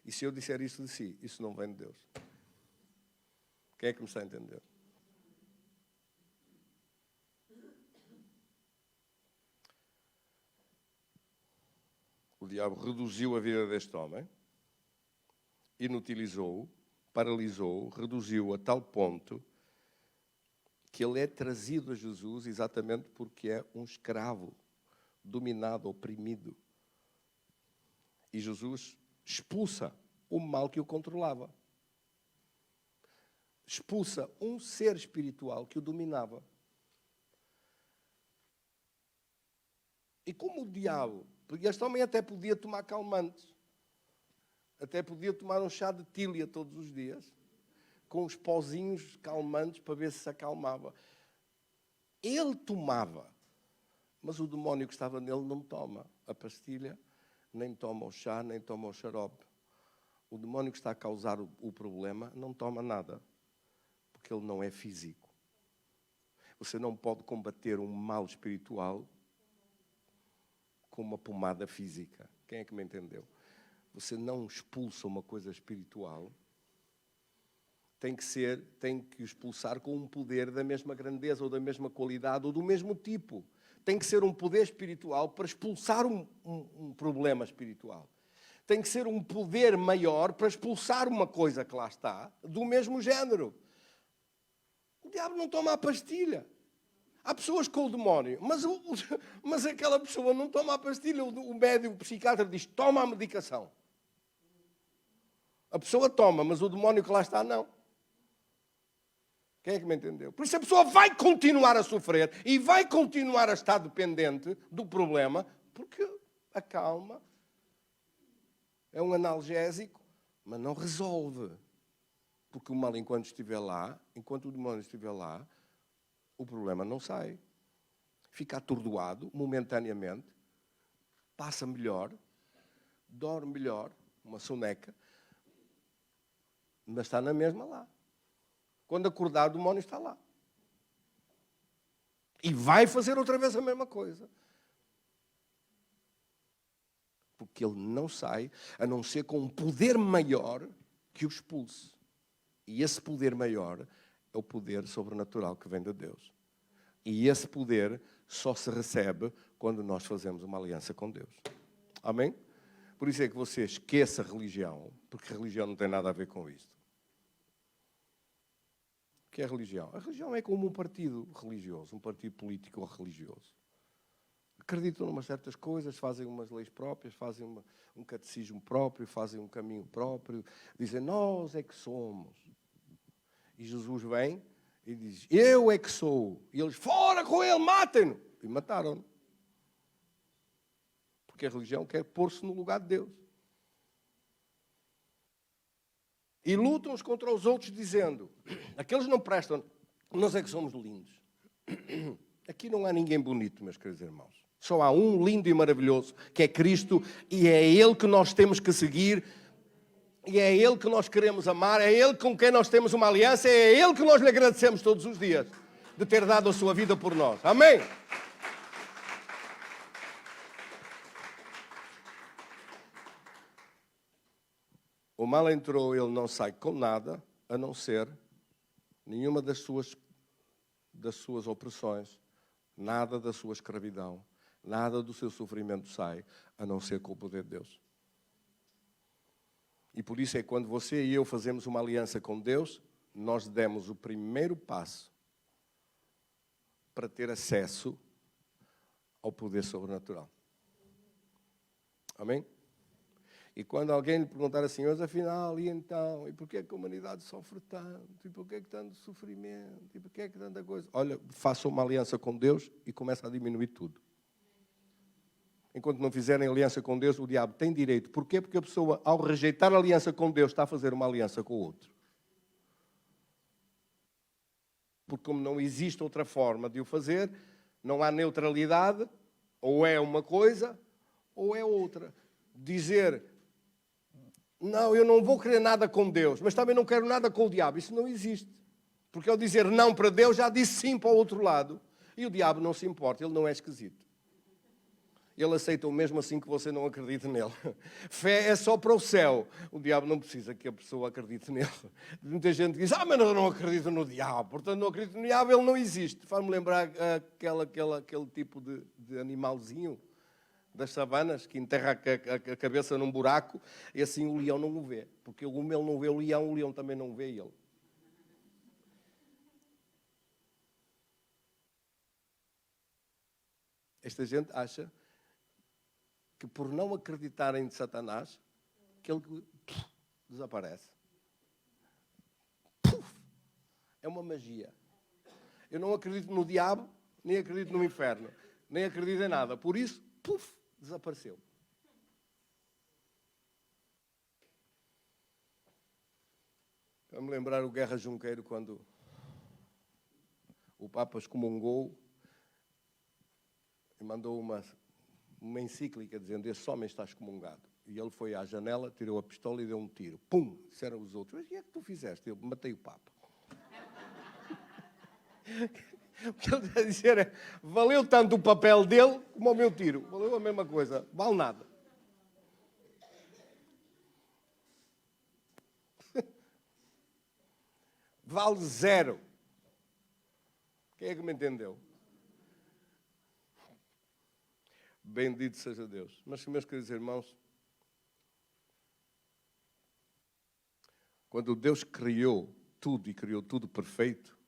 E se eu disser isso de si, isso não vem de Deus. Quem é que me está a entender? O diabo reduziu a vida deste homem, inutilizou-o, paralisou-o, reduziu-o a tal ponto que ele é trazido a Jesus exatamente porque é um escravo, dominado, oprimido. E Jesus expulsa o mal que o controlava. Expulsa um ser espiritual que o dominava. E como o diabo, porque este homem até podia tomar calmantes, até podia tomar um chá de tília todos os dias, com os pozinhos calmantes para ver se se acalmava. Ele tomava, mas o demónio que estava nele não toma a pastilha, nem toma o chá, nem toma o xarope. O demónio que está a causar o problema não toma nada, porque ele não é físico. Você não pode combater um mal espiritual com uma pomada física. Quem é que me entendeu? Você não expulsa uma coisa espiritual, tem que expulsar com um poder da mesma grandeza, ou da mesma qualidade, ou do mesmo tipo. Tem que ser um poder espiritual para expulsar um problema espiritual. Tem que ser um poder maior para expulsar uma coisa que lá está, do mesmo género. O diabo não toma a pastilha. Há pessoas com o demónio, mas aquela pessoa não toma a pastilha. O médico, o psiquiatra diz, toma a medicação. A pessoa toma, mas o demónio que lá está, não. Quem é que me entendeu? Por isso a pessoa vai continuar a sofrer e vai continuar a estar dependente do problema, porque acalma, é um analgésico, mas não resolve. Porque o mal, enquanto estiver lá, enquanto o demónio estiver lá, o problema não sai. Fica atordoado momentaneamente, passa melhor, dorme melhor, uma soneca, mas está na mesma lá. Quando acordar, o demónio está lá. E vai fazer outra vez a mesma coisa. Porque ele não sai, a não ser com um poder maior que o expulse. E esse poder maior é o poder sobrenatural que vem de Deus. E esse poder só se recebe quando nós fazemos uma aliança com Deus. Amém? Por isso é que você esqueça a religião, porque a religião não tem nada a ver com isto. O que é a religião? A religião é como um partido religioso, um partido político ou religioso. Acreditam em umas certas coisas, fazem umas leis próprias, fazem um catecismo próprio, fazem um caminho próprio, dizem, nós é que somos. E Jesus vem e diz, eu é que sou. E eles, fora com ele, matem-no. E mataram-no. Porque a religião quer pôr-se no lugar de Deus. E lutam uns contra os outros dizendo, aqueles não prestam, nós é que somos lindos. Aqui não há ninguém bonito, meus queridos irmãos. Só há um lindo e maravilhoso, que é Cristo, e é Ele que nós temos que seguir, e é Ele que nós queremos amar, é Ele com quem nós temos uma aliança, é Ele que nós lhe agradecemos todos os dias de ter dado a sua vida por nós. Amém? O mal entrou, ele não sai com nada, a não ser nenhuma das suas opressões, nada da sua escravidão, Nada do seu sofrimento sai, a não ser com o poder de Deus. E por isso é que quando você e eu fazemos uma aliança com Deus, nós demos o primeiro passo para ter acesso ao poder sobrenatural. Amém? E quando alguém lhe perguntar assim, mas afinal, e então? E porquê é que a humanidade sofre tanto? E porquê é que tanto sofrimento? E porquê é que tanta coisa? Olha, faça uma aliança com Deus e começa a diminuir tudo. Enquanto não fizerem aliança com Deus, o diabo tem direito. Porquê? Porque a pessoa, ao rejeitar a aliança com Deus, está a fazer uma aliança com o outro. Porque como não existe outra forma de o fazer, não há neutralidade, ou é uma coisa, ou é outra. Dizer, não, eu não vou querer nada com Deus, mas também não quero nada com o diabo, isso não existe. Porque ao dizer não para Deus, já disse sim para o outro lado. E o diabo não se importa, ele não é esquisito. Ele aceita o mesmo assim que você não acredite nele. Fé é só para o céu. O diabo não precisa que a pessoa acredite nele. Muita gente diz, mas eu não acredito no diabo. Portanto, não acredito no diabo, ele não existe. Faz-me lembrar aquele tipo de animalzinho das savanas que enterra a cabeça num buraco e assim o leão não o vê. Porque como ele não vê o leão também não vê ele. Esta gente acha que por não acreditarem em Satanás, que ele desaparece. É uma magia. Eu não acredito no diabo, nem acredito no inferno, nem acredito em nada. Por isso, desapareceu. Vamos lembrar o Guerra Junqueiro, quando o Papa excomungou e mandou uma encíclica dizendo, esse homem está excomungado. E ele foi à janela, tirou a pistola e deu um tiro. Pum! Disseram os outros, mas o que é que tu fizeste? Eu matei o Papa. O que ele está a dizer é, valeu tanto o papel dele como o meu tiro. Valeu a mesma coisa. Vale nada. Vale zero. Quem é que me entendeu? Bendito seja Deus. Mas, meus queridos irmãos, quando Deus criou tudo e criou tudo perfeito,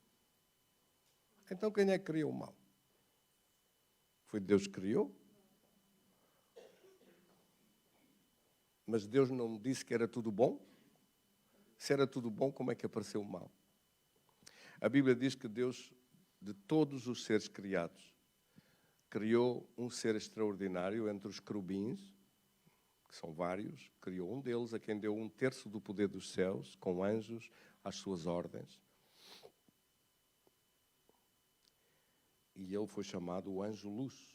então quem é que criou o mal? Foi Deus que criou? Mas Deus não disse que era tudo bom? Se era tudo bom, como é que apareceu o mal? A Bíblia diz que Deus, de todos os seres criados, criou um ser extraordinário entre os querubins, que são vários, criou um deles, a quem deu 1/3 do poder dos céus, com anjos às suas ordens. E ele foi chamado o anjo luz.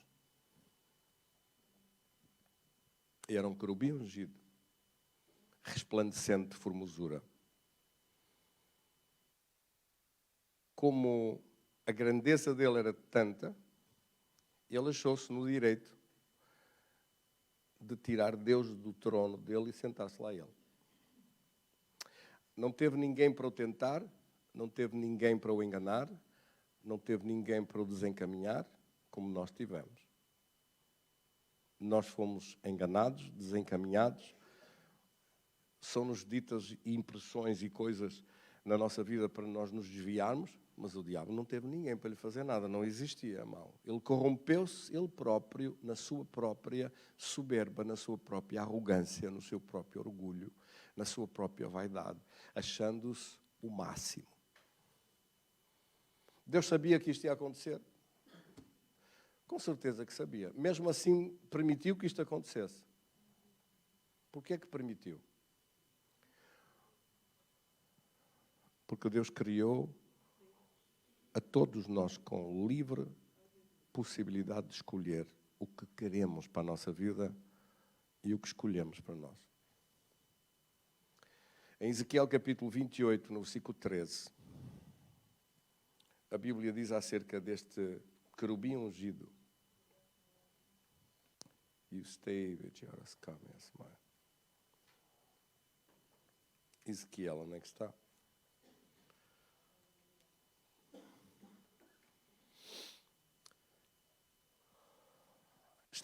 E era um querubim ungido, resplandecente de formosura. Como a grandeza dele era tanta, ele achou-se no direito de tirar Deus do trono dele e sentar-se lá ele. Não teve ninguém para o tentar, não teve ninguém para o enganar, não teve ninguém para o desencaminhar, como nós tivemos. Nós fomos enganados, desencaminhados, são-nos ditas impressões e coisas na nossa vida para nós nos desviarmos, mas o diabo não teve ninguém para lhe fazer nada, não existia mal. Ele corrompeu-se ele próprio na sua própria soberba, na sua própria arrogância, no seu próprio orgulho, na sua própria vaidade, achando-se o máximo. Deus sabia que isto ia acontecer? Com certeza que sabia. Mesmo assim, permitiu que isto acontecesse. Porquê é que permitiu? Porque Deus criou a todos nós com livre possibilidade de escolher o que queremos para a nossa vida e o que escolhemos para nós. Em Ezequiel capítulo 28, no versículo 13, a Bíblia diz acerca deste querubim ungido. You stay with your coming, Ezequiel, onde é que está?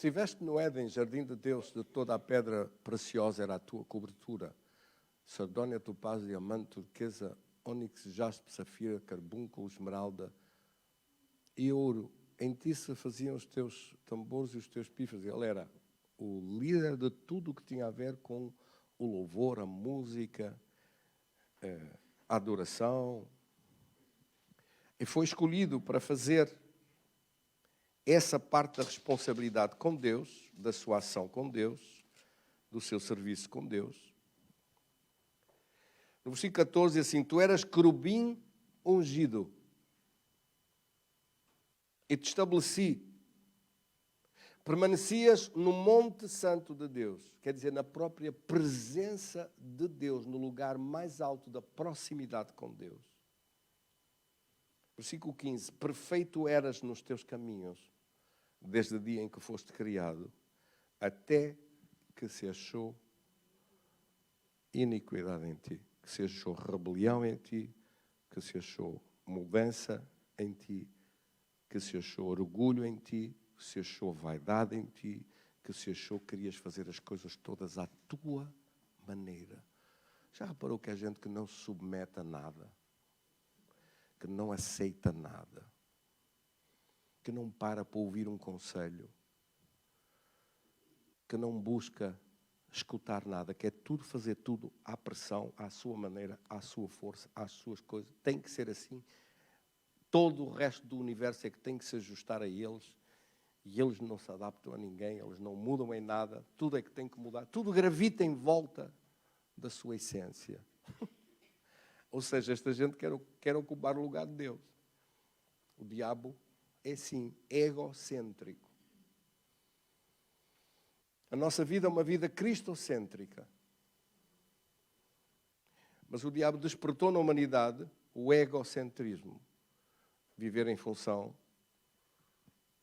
estiveste no Éden, jardim de Deus, de toda a pedra preciosa era a tua cobertura. Sardônia, topázio, diamante, turquesa, ônix, jaspe, safira, carbúnculo, esmeralda e ouro. Em ti se faziam os teus tambores e os teus pífanos. Ele era o líder de tudo o que tinha a ver com o louvor, a música, a adoração. E foi escolhido para fazer essa parte da responsabilidade com Deus, da sua ação com Deus, do seu serviço com Deus. No versículo 14 diz assim: tu eras querubim ungido e te estabeleci. Permanecias no monte santo de Deus, quer dizer, na própria presença de Deus, no lugar mais alto da proximidade com Deus. Versículo 15: perfeito eras nos teus caminhos, desde o dia em que foste criado, até que se achou iniquidade em ti, que se achou rebelião em ti, que se achou mudança em ti, que se achou orgulho em ti, que se achou vaidade em ti, que se achou que querias fazer as coisas todas à tua maneira. Já reparou que há gente que não se submete a nada, que não aceita nada, que não para ouvir um conselho, que não busca escutar nada, quer tudo, fazer tudo à pressão, à sua maneira, à sua força, às suas coisas. Tem que ser assim. Todo o resto do universo é que tem que se ajustar a eles. E eles não se adaptam a ninguém, eles não mudam em nada. Tudo é que tem que mudar. Tudo gravita em volta da sua essência. Ou seja, esta gente quer ocupar o lugar de Deus. O diabo é, sim, egocêntrico. A nossa vida é uma vida cristocêntrica. Mas o diabo despertou na humanidade o egocentrismo. Viver em função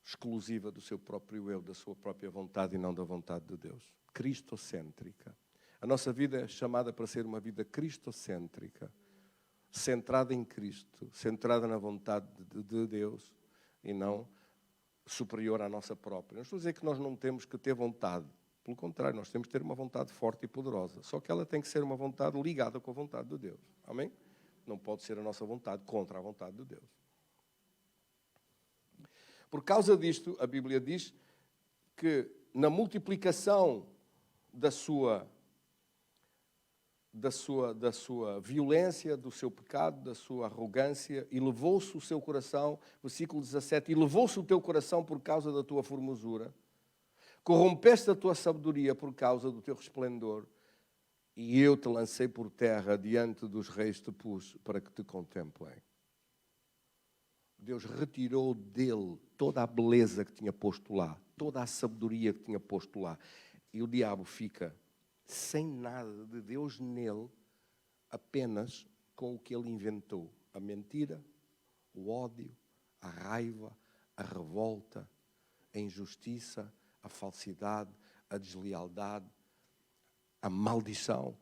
exclusiva do seu próprio eu, da sua própria vontade e não da vontade de Deus. Cristocêntrica. A nossa vida é chamada para ser uma vida cristocêntrica, centrada em Cristo, centrada na vontade de Deus e não superior à nossa própria. Não estou a dizer que nós não temos que ter vontade. Pelo contrário, nós temos que ter uma vontade forte e poderosa. Só que ela tem que ser uma vontade ligada com a vontade de Deus. Amém? Não pode ser a nossa vontade contra a vontade de Deus. Por causa disto, a Bíblia diz que na multiplicação da sua violência, do seu pecado, da sua arrogância, e levou-se o seu coração, versículo 17, e levou-se o teu coração por causa da tua formosura, corrompeste a tua sabedoria por causa do teu resplendor, e eu te lancei por terra, diante dos reis te pus, para que te contemplem. Deus retirou dele toda a beleza que tinha posto lá, toda a sabedoria que tinha posto lá. E o diabo fica sem nada de Deus nele, apenas com o que ele inventou. A mentira, o ódio, a raiva, a revolta, a injustiça, a falsidade, a deslealdade, a maldição.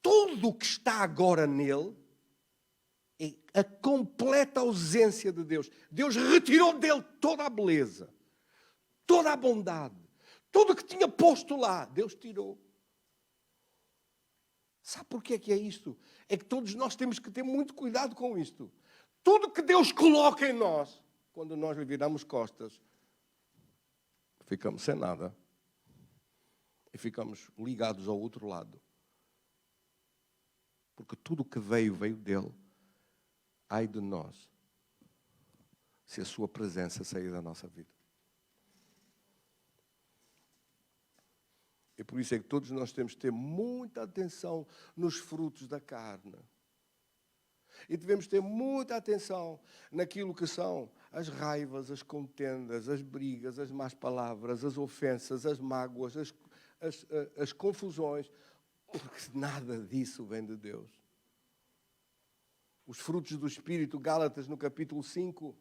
Tudo o que está agora nele é a completa ausência de Deus. Deus retirou dele toda a beleza, toda a bondade, tudo o que tinha posto lá, Deus tirou. Sabe porquê que é isto? É que todos nós temos que ter muito cuidado com isto. Tudo que Deus coloca em nós, quando nós lhe viramos costas, ficamos sem nada. E ficamos ligados ao outro lado. Porque tudo o que veio dele. Ai de nós, se a sua presença sair da nossa vida. E por isso é que todos nós temos que ter muita atenção nos frutos da carne. E devemos ter muita atenção naquilo que são as raivas, as contendas, as brigas, as más palavras, as ofensas, as mágoas, as confusões, porque nada disso vem de Deus. Os frutos do Espírito, Gálatas, no capítulo 5.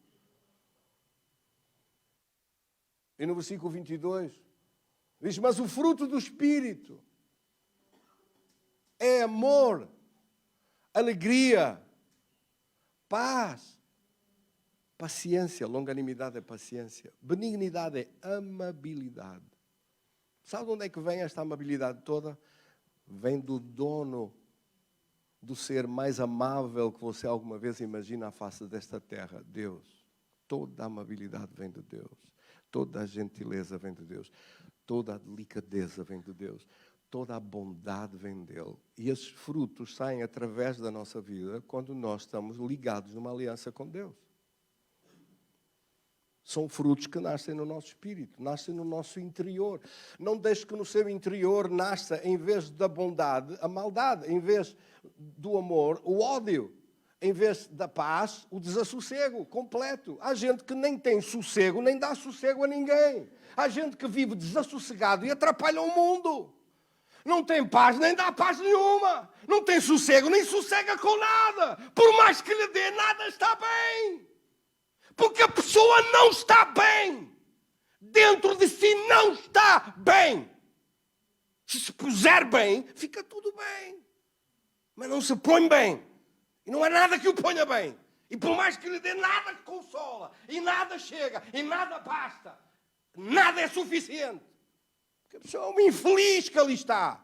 E no versículo 22, diz, mas o fruto do Espírito é amor, alegria, paz, Paciência, longanimidade é paciência. Benignidade é amabilidade. Sabe de onde é que vem esta amabilidade toda? Vem do dono do ser mais amável que você alguma vez imagina à face desta terra, Deus. Toda a amabilidade vem de Deus. Toda a gentileza vem de Deus. Toda a delicadeza vem de Deus. Toda a bondade vem dele. E esses frutos saem através da nossa vida quando nós estamos ligados numa aliança com Deus. São frutos que nascem no nosso espírito, nascem no nosso interior. Não deixe que no seu interior nasça, em vez da bondade, a maldade. Em vez do amor, o ódio. Em vez da paz, o desassossego completo. Há gente que nem tem sossego, nem dá sossego a ninguém. Há gente que vive desassossegado e atrapalha o mundo. Não tem paz, nem dá paz nenhuma. Não tem sossego, nem sossega com nada. Por mais que lhe dê, nada está bem. Porque a pessoa não está bem. Dentro de si não está bem. Se puser bem, fica tudo bem. Mas não se põe bem. E não há nada que o ponha bem. E por mais que lhe dê, nada consola. E nada chega. E nada basta. Nada é suficiente. Porque a pessoa é uma infeliz que ali está.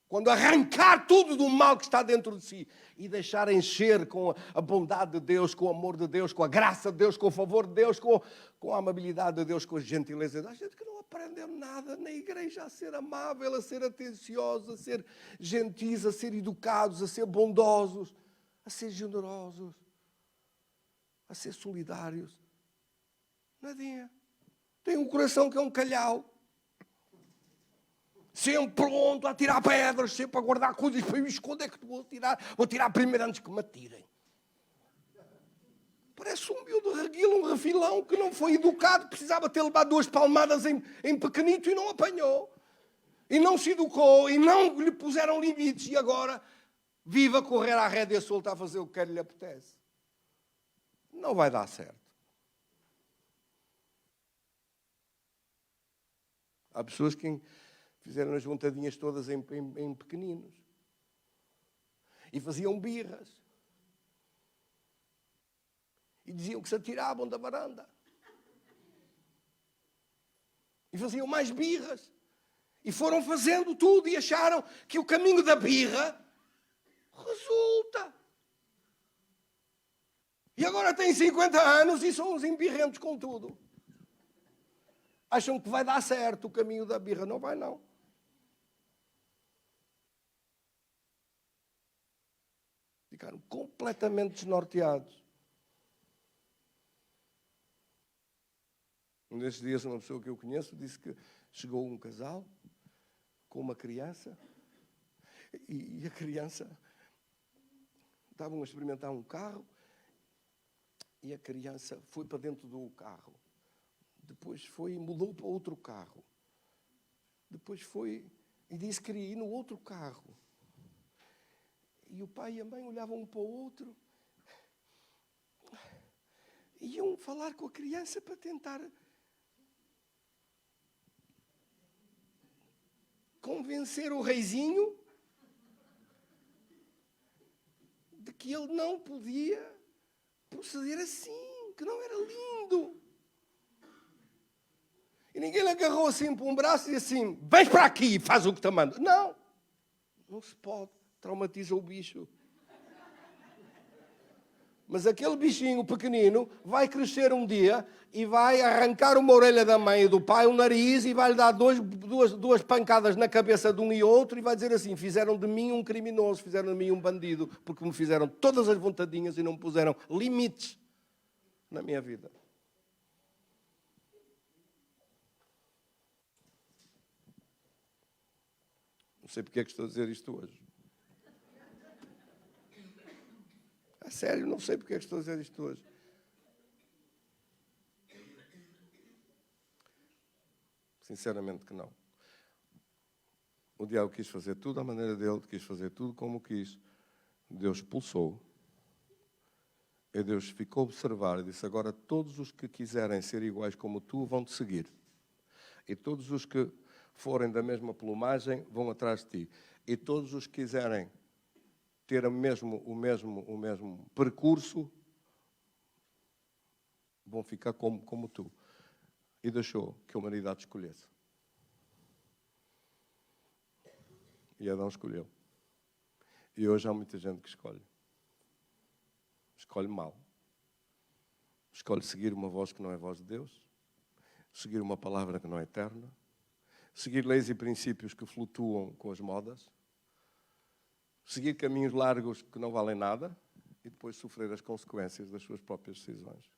Quando arrancar tudo do mal que está dentro de si e deixar encher com a bondade de Deus, com o amor de Deus, com a graça de Deus, com o favor de Deus, com a amabilidade de Deus, com a gentileza. Há gente que não aprendeu nada na igreja a ser amável, a ser atenciosos, a ser gentis, a ser educados, a ser bondosos, a ser generosos, a ser solidários. Nadinha. Tem um coração que é um calhau. Sempre pronto a tirar pedras, sempre a guardar coisas para me esconder que vou tirar. Vou tirar primeiro antes que me atirem. Parece um miúdo reguilo, um refilão que não foi educado, precisava ter levado 2 palmadas em pequenito e não apanhou. E não se educou, e não lhe puseram limites. E agora vive a correr à rédea solta a fazer o que lhe apetece. Não vai dar certo. Há pessoas que fizeram as juntadinhas todas em pequeninos. E faziam birras. E diziam que se atiravam da varanda. E faziam mais birras. E foram fazendo tudo e acharam que o caminho da birra resulta. E agora têm 50 anos e são uns embirrentos com tudo. Acham que vai dar certo o caminho da birra. Não vai, não. Ficaram completamente desnorteados. Um desses dias, uma pessoa que eu conheço disse que chegou um casal com uma criança e a criança estavam a experimentar um carro e a criança foi para dentro do carro. Depois foi e mudou para outro carro. Depois foi e disse que queria ir no outro carro. E o pai e a mãe olhavam um para o outro. Iam falar com a criança para tentar convencer o reizinho de que ele não podia proceder assim, que não era lindo. E ninguém lhe agarrou assim para um braço e disse assim, vens para aqui e faz o que te mando. Não, não se pode. Traumatiza o bicho. Mas aquele bichinho pequenino vai crescer um dia e vai arrancar uma orelha da mãe e do pai, um nariz, e vai-lhe dar duas pancadas na cabeça de um e outro e vai dizer assim, fizeram de mim um criminoso, fizeram de mim um bandido, porque me fizeram todas as vontadinhas e não me puseram limites na minha vida. Não sei porque é que estou a dizer isto hoje. A sério, não sei porque é que estou a dizer isto hoje. Sinceramente que não. O diabo quis fazer tudo à maneira dele, quis fazer tudo como quis. Deus expulsou. E Deus ficou a observar e disse, agora todos os que quiserem ser iguais como tu vão-te seguir. E todos os que forem da mesma plumagem vão atrás de ti. E todos os que quiserem ter o mesmo percurso vão ficar como tu. E deixou que a humanidade escolhesse. E Adão escolheu. E hoje há muita gente que escolhe. Escolhe mal. Escolhe seguir uma voz que não é voz de Deus. Seguir uma palavra que não é eterna. Seguir leis e princípios que flutuam com as modas. Seguir caminhos largos que não valem nada. E depois sofrer as consequências das suas próprias decisões.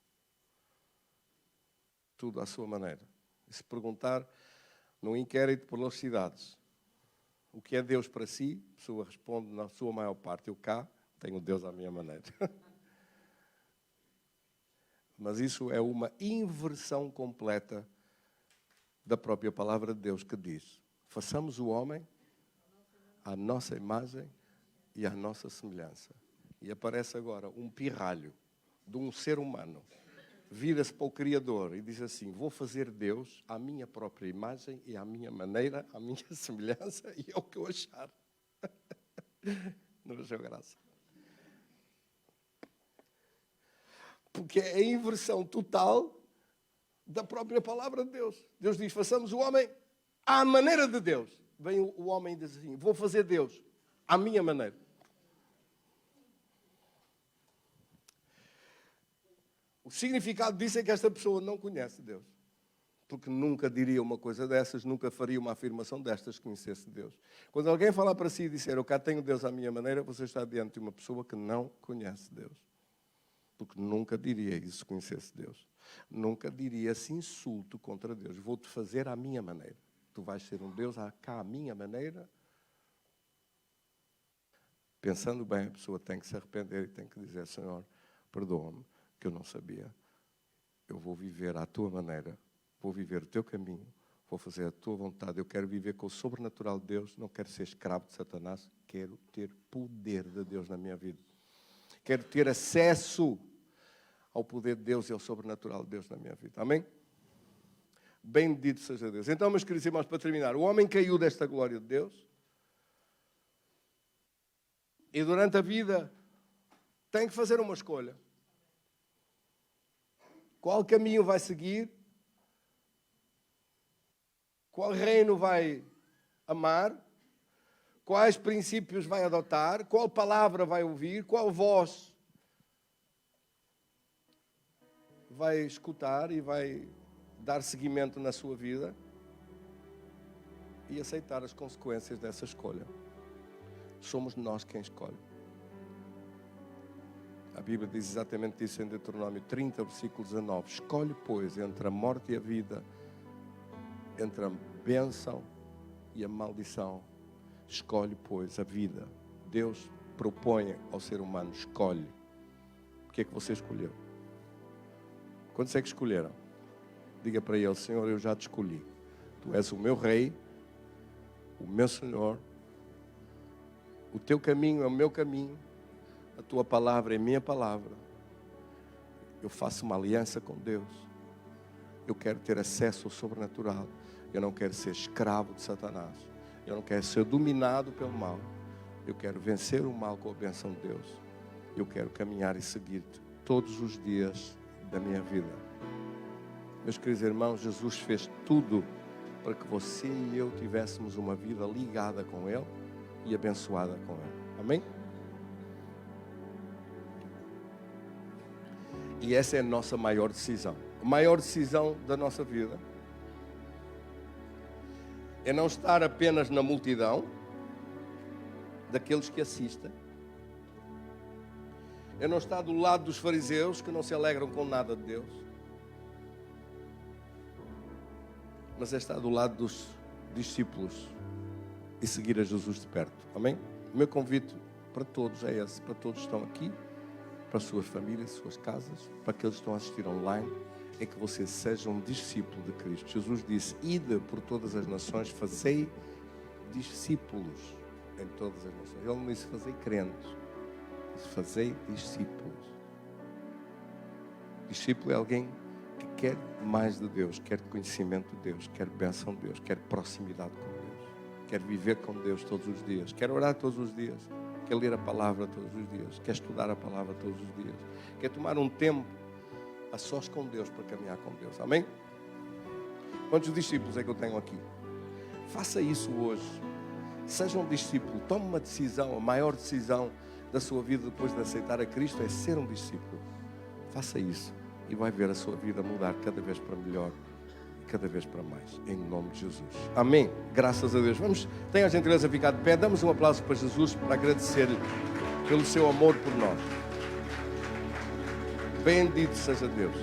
Tudo à sua maneira. E se perguntar num inquérito por cidades, o que é Deus para si? A pessoa responde na sua maior parte, eu cá tenho Deus à minha maneira. Mas isso é uma inversão completa da própria palavra de Deus que diz: façamos o homem à nossa imagem e à nossa semelhança. E aparece agora um pirralho de um ser humano. Vira-se para o Criador e diz assim: vou fazer Deus à minha própria imagem e à minha maneira, à minha semelhança, e é o que eu achar. Não achou graça? Porque é a inversão total da própria palavra de Deus. Deus diz: façamos o homem à maneira de Deus. Vem o homem e diz assim: vou fazer Deus à minha maneira. O significado disso é que esta pessoa não conhece Deus. Porque nunca diria uma coisa dessas, nunca faria uma afirmação destas que conhecesse Deus. Quando alguém falar para si e disser: eu cá tenho Deus à minha maneira, você está diante de uma pessoa que não conhece Deus. Porque nunca diria isso se conhecesse Deus. Nunca diria esse insulto contra Deus: vou-te fazer à minha maneira. Tu vais ser um Deus cá à minha maneira. Pensando bem, a pessoa tem que se arrepender e tem que dizer: Senhor, perdoa-me, que eu não sabia. Eu vou viver à tua maneira, vou viver o teu caminho, vou fazer a tua vontade. Eu quero viver com o sobrenatural de Deus, não quero ser escravo de Satanás, quero ter poder de Deus na minha vida. Quero ter acesso ao poder de Deus e ao sobrenatural de Deus na minha vida. Amém? Bendito seja Deus. Então, meus queridos irmãos, para terminar, o homem caiu desta glória de Deus e durante a vida tem que fazer uma escolha. Qual caminho vai seguir? Qual reino vai amar? Quais princípios vai adotar? Qual palavra vai ouvir? Qual voz vai escutar e vai dar seguimento na sua vida? E aceitar as consequências dessa escolha. Somos nós quem escolhe. A Bíblia diz exatamente isso em Deuteronômio 30, versículo 19. Escolhe, pois, entre a morte e a vida, entre a bênção e a maldição. Escolhe, pois, a vida. Deus propõe ao ser humano: escolhe. O que é que você escolheu? Quantos é que escolheram? Diga para ele: Senhor, eu já te escolhi. Tu és o meu rei, o meu Senhor. O teu caminho é o meu caminho. A tua palavra é minha palavra. Eu faço uma aliança com Deus. Eu quero ter acesso ao sobrenatural. Eu não quero ser escravo de Satanás. Eu não quero ser dominado pelo mal. Eu quero vencer o mal com a bênção de Deus. Eu quero caminhar e seguir-te todos os dias da minha vida. Meus queridos irmãos, Jesus fez tudo para que você e eu tivéssemos uma vida ligada com Ele e abençoada com Ele. Amém? E essa é a nossa maior decisão. A maior decisão da nossa vida é não estar apenas na multidão daqueles que assistem. É não estar do lado dos fariseus que não se alegram com nada de Deus. Mas é estar do lado dos discípulos e seguir a Jesus de perto. Amém? O meu convite para todos é esse, para todos que estão aqui, para as suas famílias, suas casas, para aqueles que estão a assistir online, é que vocês sejam um discípulo de Cristo. Jesus disse: ide por todas as nações, fazei discípulos em todas as nações. Ele não disse fazei crentes, disse fazei discípulos. Discípulo é alguém que quer mais de Deus, quer conhecimento de Deus, quer bênção de Deus, quer proximidade com Deus, quer viver com Deus todos os dias, quer orar todos os dias, quer ler a palavra todos os dias, quer estudar a palavra todos os dias, quer tomar um tempo a sós com Deus para caminhar com Deus. Amém? Quantos discípulos é que eu tenho aqui? Faça isso hoje. Seja um discípulo. Tome uma decisão. A maior decisão da sua vida depois de aceitar a Cristo é ser um discípulo. Faça isso e vai ver a sua vida mudar cada vez para melhor, cada vez para mais, em nome de Jesus. Amém. Graças a Deus. Tenha a gentileza de ficar de pé. Damos um aplauso para Jesus para agradecer-lhe pelo seu amor por nós. Bendito seja Deus.